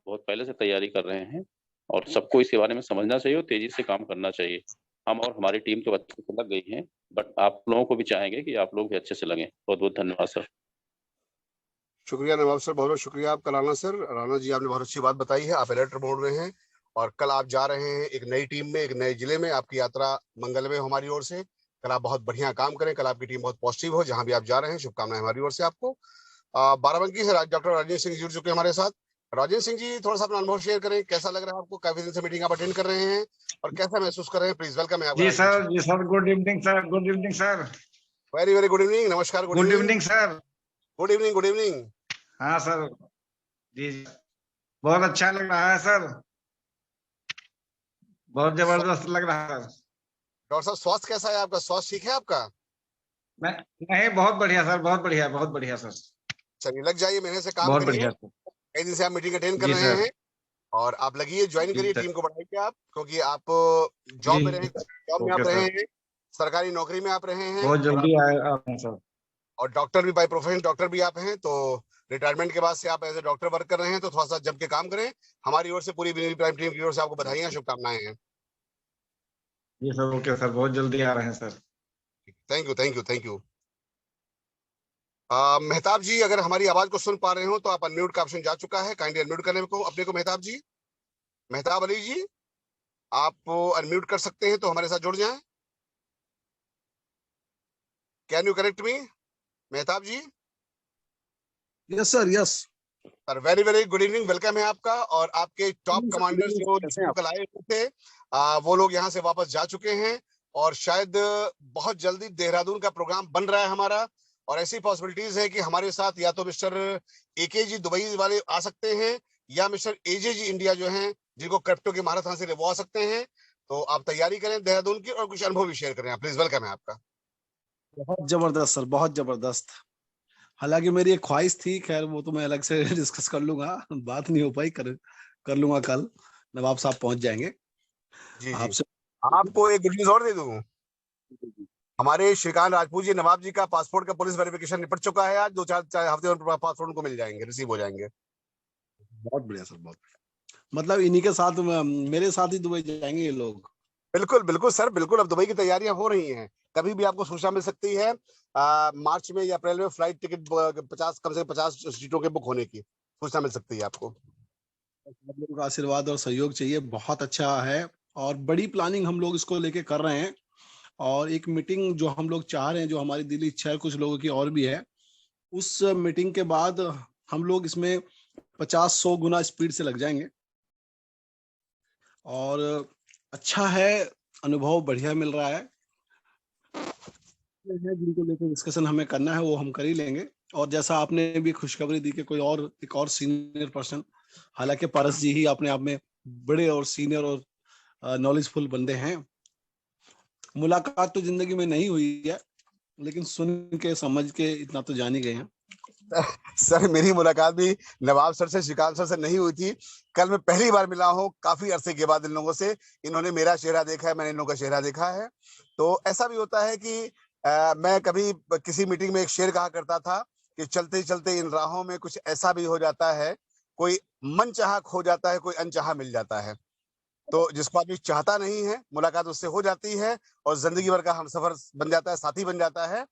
बहुत पहले से तैयारी कर रहे हैं और सबको इसके बारे में समझना चाहिए और तेजी से काम करना चाहिए। हम और हमारी टीम तो अच्छे से लग गई है, बट आप लोगों को भी चाहेंगे कि आप लोग भी अच्छे से लगें। बहुत बहुत धन्यवाद सर। शुक्रिया नवाब सर, बहुत बहुत शुक्रिया आपका। राणा सर, राणा जी आपने बहुत अच्छी बात बताई है। आप अलर्ट मोड में हैं और कल आप जा रहे हैं एक नई टीम में, एक नए जिले में। आपकी यात्रा मंगलमय हो हमारी ओर से। कल आप बहुत बढ़िया काम करें, कल आपकी टीम बहुत पॉजिटिव हो जहां भी आप जा रहे हैं। शुभकामनाएं हमारी ओर से आपको। बाराबंकी से डॉक्टर राजेंद्र सिंह जुड़ चुके हैं हमारे साथ। राजेंद्र सिंह जी, थोड़ा सा अपना अनुभव शेयर करें, कैसा लग रहा है आपको? काफी दिन से मीटिंग आप अटेंड कर रहे हैं और कैसा महसूस कर रहे हैं? प्लीज वेलकम है आपका। जी sir, good evening sir, good evening sir. Very very good evening, नमस्कार, good evening sir. Good evening, good evening. हाँ सर, जी बहुत अच्छा लग रहा है सर, बहुत जबरदस्त लग रहा है सर। डॉक्टर साहब, स्वास्थ्य कैसा है आपका? स्वास्थ्य ठीक है आपका? नहीं, बहुत बढ़िया सर, बहुत बढ़िया, बहुत बढ़िया सर। चलिए, लग जाइए, मेहनत से काम बहुत करिए। बढ़िया सर। कई दिन से आप मीटिंग अटेंड कर जी रहे सर। हैं और आप लगिए, ज्वाइन जी करिए, सर। टीम को बढ़ाइए आप, क्योंकि आप जॉब में रहे, जॉब में ओके आप रहे सर, हैं, सरकारी नौकरी में आप रहे हैं बहुत और जल्दी आए आप हैं सर। और डॉक्टर भी बाय प्रोफेशन डॉक्टर भी आप हैं। तो रिटायरमेंट के बाद से आप एज ए डॉक्टर वर्क कर रहे हैं, तो थोड़ा सा जम के काम करें। हमारी ओर से, पूरी बीएनबी प्राइम टीम की ओर से आपको बधाइयां, शुभकामनाएं हैं। जी सर, ओके सर, बहुत जल्दी आ रहे हैं sir. Thank you, thank you, thank you. Mehtab ji, अगर हमारी आवाज को सुन पा रहे हो तो आप अनम्यूट का ऑप्शन जा चुका है, काइंडली अनम्यूट करने को अपने को। मेहताब जी, मेहताब अली जी, आप अनम्यूट कर सकते हैं तो हमारे साथ जुड़ जाएं। Can you correct me Mehtab ji? Yes sir, yes sir, very very good evening, welcome है आपका। और आपके टॉप कमांडर्स जो कल आए हुए थे, वो लोग यहाँ से वापस जा चुके हैं और शायद बहुत जल्दी देहरादून का प्रोग्राम बन रहा है हमारा। और ऐसी पॉसिबिलिटीज है कि हमारे साथ या तो मिस्टर एके जी दुबई वाले आ सकते हैं, या मिस्टर एजे जी इंडिया जो हैं, जिनको क्रिप्टो की महारत हासिल है, वो आ सकते हैं। तो आप तैयारी करें देहरादून की और कुछ अनुभव भी शेयर करें। प्लीज, वेलकम है आपका। बहुत जबरदस्त सर, बहुत जबरदस्त। हालांकि मेरी एक ख्वाहिश थी, खैर वो तो मैं अलग से डिस्कस कर लूंगा, बात नहीं हो पाई, कर लूंगा कल। नवाब साहब पहुंच जाएंगे जी जी। आपसे। आपको एक गुड न्यूज और दे दूं, हमारे श्रीकांत राजपूत जी, नवाब जी का पासपोर्ट का पुलिस वेरिफिकेशन निपट चुका है। आज 2-4 हफ्ते में पासपोर्ट उनको मिल जाएंगे, रिसीव हो जाएंगे। बहुत बढ़िया सर, बहुत बढ़िया। मतलब इन्हीं के साथ, मेरे साथ ही दुबई जाएंगे ये लोग। बिल्कुल बिल्कुल सर, बिल्कुल। अब दुबई की तैयारियां हो रही हैं, कभी भी आपको सूचना मिल सकती है। मार्च में या अप्रैल में फ्लाइट टिकट 50, कम से कम 50 सीटों के बुक होने की सूचना मिल सकती है आपको। आप लोगों का आशीर्वाद और सहयोग चाहिए, बहुत अच्छा है। और बड़ी प्लानिंग हम लोग इसको लेके कर रहे हैं। और एक मीटिंग जो हम लोग चाह रहे हैं, जो हमारी दिली इच्छा है, कुछ लोगों की और भी है, उस मीटिंग के बाद हम लोग इसमें 50-100 गुना स्पीड से लग जाएंगे। और अच्छा है, अनुभव बढ़िया मिल रहा है। जिनको लेकर डिस्कशन हमें करना है वो हम कर ही लेंगे। और जैसा आपने भी खुशखबरी दी कि कोई और एक और सीनियर पर्सन, हालांकि पारस जी ही अपने आप में बड़े और सीनियर और नॉलेजफुल बंदे हैं। मुलाकात तो जिंदगी में नहीं हुई है, लेकिन सुन के समझ के इतना तो जान ही गए हैं। सर मेरी मुलाकात भी नवाब सर से, श्रीकांत सर से नहीं हुई थी। कल मैं पहली बार मिला हूँ काफी अरसे के बाद इन लोगों से। इन्होंने मेरा चेहरा देखा है, मैंने इन लोगों का चेहरा देखा है। तो ऐसा भी होता है कि मैं कभी किसी मीटिंग में एक शेर कहा करता था कि चलते चलते इन राहों में कुछ ऐसा भी हो जाता है, कोई मनचाहा खो जाता है, कोई अनचाहा मिल जाता है। तो जिसको आदमी चाहता नहीं है, मुलाकात उससे हो जाती है और जिंदगी भर का हमसफर बन जाता है, साथी बन जाता है।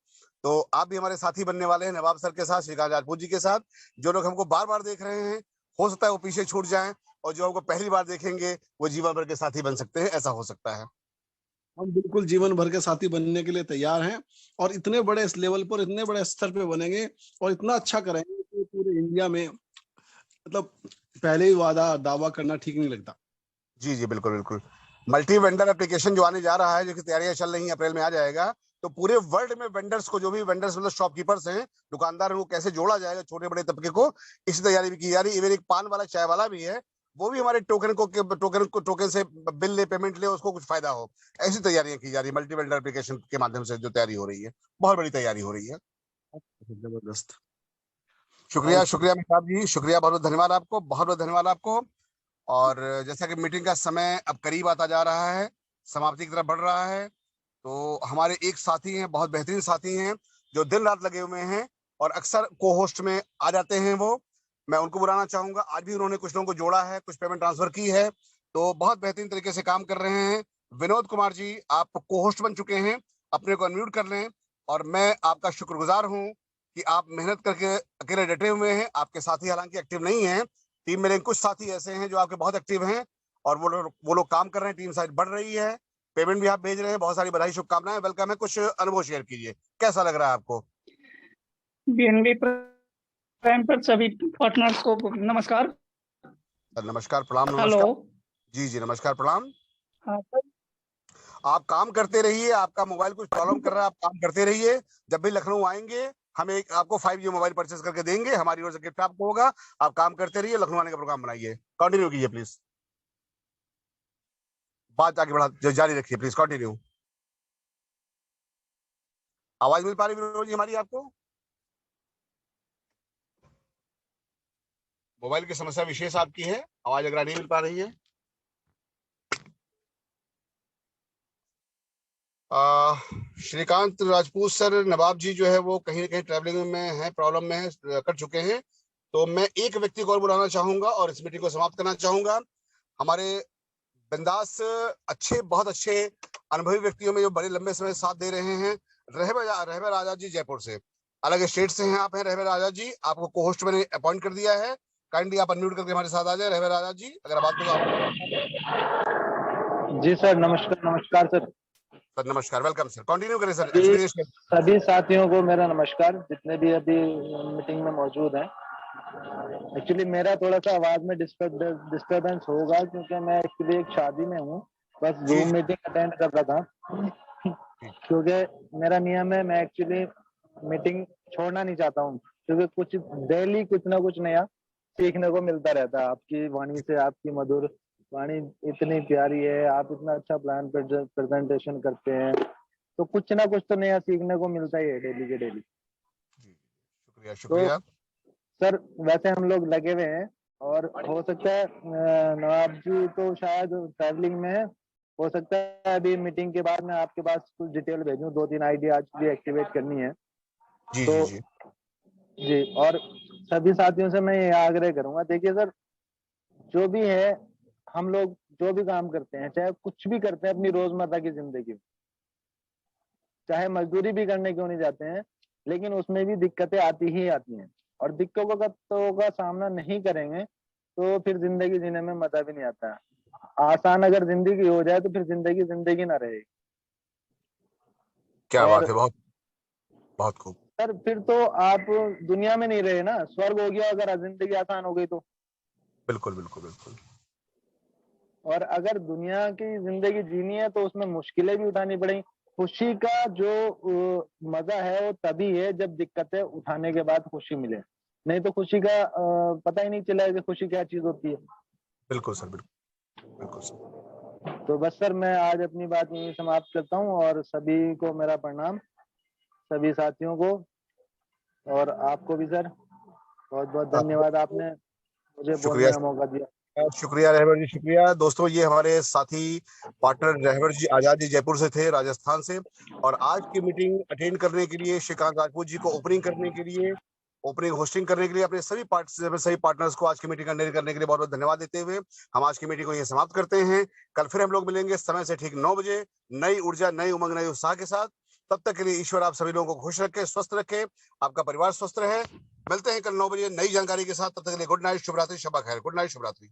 तो आप भी हमारे साथी बनने वाले हैं नवाब सर के साथ, श्रीकांत राजपूत जी के साथ। जो लोग हमको बार बार देख रहे हैं, हो सकता है वो पीछे छूट जाएं, और जो हमको पहली बार देखेंगे वो जीवन भर के साथी बन सकते हैं, ऐसा हो सकता है। हम बिल्कुल जीवन भर के साथी बनने के लिए तैयार हैं, और इतने बड़े इस लेवल पर, इतने बड़े स्तर पे बनेंगे और इतना अच्छा करेंगे कि पूरे इंडिया में, मतलब पहले ही दावा करना ठीक नहीं लगता। जी जी बिल्कुल बिल्कुल। मल्टी वेंडर एप्लीकेशन जो आने जा रहा है, जो कि तैयारियां चल रही हैं, अप्रैल में आ जाएगा। तो पूरे वर्ल्ड में वेंडर्स को, जो भी वेंडर्स मतलब शॉपकीपर्स हैं, दुकानदार हैं, वो कैसे जोड़ा जाएगा छोटे बड़े तबके को, इस तैयारी भी की जा रही है। इवन एक पान वाला, चाय वाला भी है, वो भी हमारे टोकन से बिल ले, पेमेंट ले, उसको कुछ फायदा हो। ऐसी तैयारियां की जा रही है मल्टी वेंडर एप्लीकेशन के माध्यम से। जो तैयारी हो रही है, बहुत बड़ी तैयारी हो रही है। जबरदस्त। शुक्रिया शुक्रिया मेहताब जी, शुक्रिया, बहुत बहुत धन्यवाद आपको, बहुत बहुत धन्यवाद आपको। और जैसा कि मीटिंग का समय अब करीब आता जा रहा है, समाप्ति की तरफ बढ़ रहा है, तो हमारे एक साथी हैं, बहुत बेहतरीन साथी हैं, जो दिन रात लगे हुए हैं और अक्सर को होस्ट में आ जाते हैं। वो, मैं उनको बुलाना चाहूंगा। आज भी उन्होंने कुछ लोगों को जोड़ा है, कुछ पेमेंट ट्रांसफर की है, तो बहुत बेहतरीन तरीके से काम कर रहे हैं। विनोद कुमार जी, आप को होस्ट बन चुके हैं, अपने को अनम्यूट कर लें। और मैं आपका शुक्रगुजार हूँ कि आप मेहनत करके अकेले डटे हुए हैं। आपके साथी हालांकि एक्टिव नहीं है, टीम में कुछ साथी ऐसे हैं जो आपके बहुत एक्टिव हैं, और वो लोग काम कर रहे हैं, टीम साइज बढ़ रही है, पेमेंट भी आप भेज रहे हैं। बहुत सारी बधाई, शुभकामनाएं, वेलकम है। कुछ अनुभव शेयर कीजिए, कैसा लग रहा है आपको? बीएनबी प्राइम पर सभी पार्टनर्स को नमस्कार। नमस्कार, प्रणाम, हेलो। नमस्कार। जी जी नमस्कार, प्रणाम। हाँ सर। आप काम करते रहिए, आपका मोबाइल कुछ प्रॉब्लम कर रहा है, आप काम करते रहिए। जब भी लखनऊ आएंगे, हम एक आपको 5G मोबाइल परचेस करके देंगे, हमारी ओर से गिफ्ट आपको होगा। आप काम करते रहिए, लखनऊ आने का प्रोग्राम बनाइए। कंटिन्यू कीजिए प्लीज, बात आगे बढ़ा जारी रखिए प्लीज, कंटिन्यू। आवाज मिल पा रही विनोद जी हमारी आपको? मोबाइल की समस्या विशेष आपकी है, आवाज अगर नहीं मिल पा रही है। श्रीकांत राजपूत सर, नवाब जी जो है वो कहीं ना कहीं ट्रैवलिंग में है, प्रॉब्लम में है, कर चुके हैं। तो मैं एक व्यक्ति को और बुलाना चाहूंगा और इस मीटिंग को समाप्त करना चाहूंगा। हमारे बिंदास, अच्छे, बहुत अच्छे अनुभवी व्यक्तियों में जो बड़े लंबे समय साथ दे रहे हैं, रहबर आजाद जी, जयपुर से, अलग स्टेट से हैं आप हैं रहबर आजाद जी, आपको को होस्ट मैंने अपॉइंट कर दिया है। काइंडली आप अनम्यूट करके हमारे साथ आ जाए रहबर आजाद जी, अगर बात को। जी सर, नमस्कार। नमस्कार सर। सर नमस्कार, वेलकम सर, कंटिन्यू करें सर। सभी साथियों को मेरा नमस्कार, जितने भी अभी मीटिंग में मौजूद हैं। एक्चुअली मेरा थोड़ा सा आवाज में डिस्टरबेंस होगा, क्योंकि मैं एक्चुअली एक शादी में हूँ, बस जूम मीटिंग अटेंड कर रहा था। क्योंकि मेरा नियम है, मैं एक्चुअली मीटिंग छोड़ना नहीं चाहता हूँ, क्योंकि कुछ डेली कुछ ना कुछ नया सीखने को मिलता रहता है। आपकी वाणी से, आपकी मधुर वाणी इतनी प्यारी है, आप इतना अच्छा प्लान प्रेजेंटेशन करते हैं, तो कुछ ना कुछ तो नया सीखने को मिलता ही है डेली के डेली। शुक्रिया शुक्रिया। तो सर वैसे हम लोग लगे हुए हैं, और हो सकता है नवाब जी तो शायद ट्रैवलिंग में है, हो सकता है अभी मीटिंग के बाद मैं आपके पास कुछ डिटेल भेजूं, 2-3 आईडी आज भी एक्टिवेट करनी है। जी तो जी जी, और सभी साथियों से मैं ये आग्रह करूंगा, देखिए सर, जो भी है, हम लोग जो भी काम करते हैं, चाहे कुछ भी करते हैं अपनी रोजमर्रा की जिंदगी में, चाहे मजदूरी भी करने क्यों नहीं जाते हैं, लेकिन उसमें भी दिक्कतें आती ही आती हैं, और दिक्कतों का सामना नहीं करेंगे तो फिर जिंदगी जीने में मजा भी नहीं आता है। आसान अगर जिंदगी हो जाए तो फिर जिंदगी जिंदगी ना रहेगी। क्या और बात है, बहुत बहुत खूब। सर फिर तो आप दुनिया में नहीं रहे ना, स्वर्ग हो गया अगर जिंदगी आसान हो गई तो। बिल्कुल बिल्कुल बिल्कुल। और अगर दुनिया की जिंदगी जीनी है तो उसमें मुश्किलें भी उठानी पड़ेंगी, खुशी का जो मजा है वो तभी है जब दिक्कतें उठाने के बाद खुशी मिले, नहीं तो खुशी का पता ही नहीं चला कि खुशी क्या चीज होती है। बिल्कुल सर, बिल्कुल सर। तो बस सर मैं आज अपनी बात यहीं समाप्त करता हूँ और सभी को मेरा प्रणाम, सभी साथियों को, और आपको भी सर बहुत बहुत धन्यवाद, आपने मुझे बोलने का मौका दिया। शुक्रिया रहबर जी, शुक्रिया। दोस्तों ये हमारे साथी पार्टनर रहबर जी आजाद जी जयपुर से थे, राजस्थान से, और आज की मीटिंग अटेंड करने के लिए, श्रीकांत राजपूत जी को ओपनिंग करने के लिए, ओपनिंग होस्टिंग करने के लिए, अपने सभी पार्टनर्स को आज की मीटिंग अटेंड करने के लिए बहुत बहुत धन्यवाद देते हुए हम आज की मीटिंग को ये समाप्त करते हैं। कल फिर हम लोग मिलेंगे समय से ठीक 9 बजे, नई ऊर्जा, नई उमंग, नई उत्साह के साथ। तब तक के लिए ईश्वर आप सभी लोगों को खुश रखे, स्वस्थ रखे, आपका परिवार स्वस्थ रहे। मिलते हैं कल 9 बजे नई जानकारी के साथ। तब तक के लिए गुड नाइट, शुभ रात्रि, शब्बा खैर। गुड नाइट, शुभ रात्रि।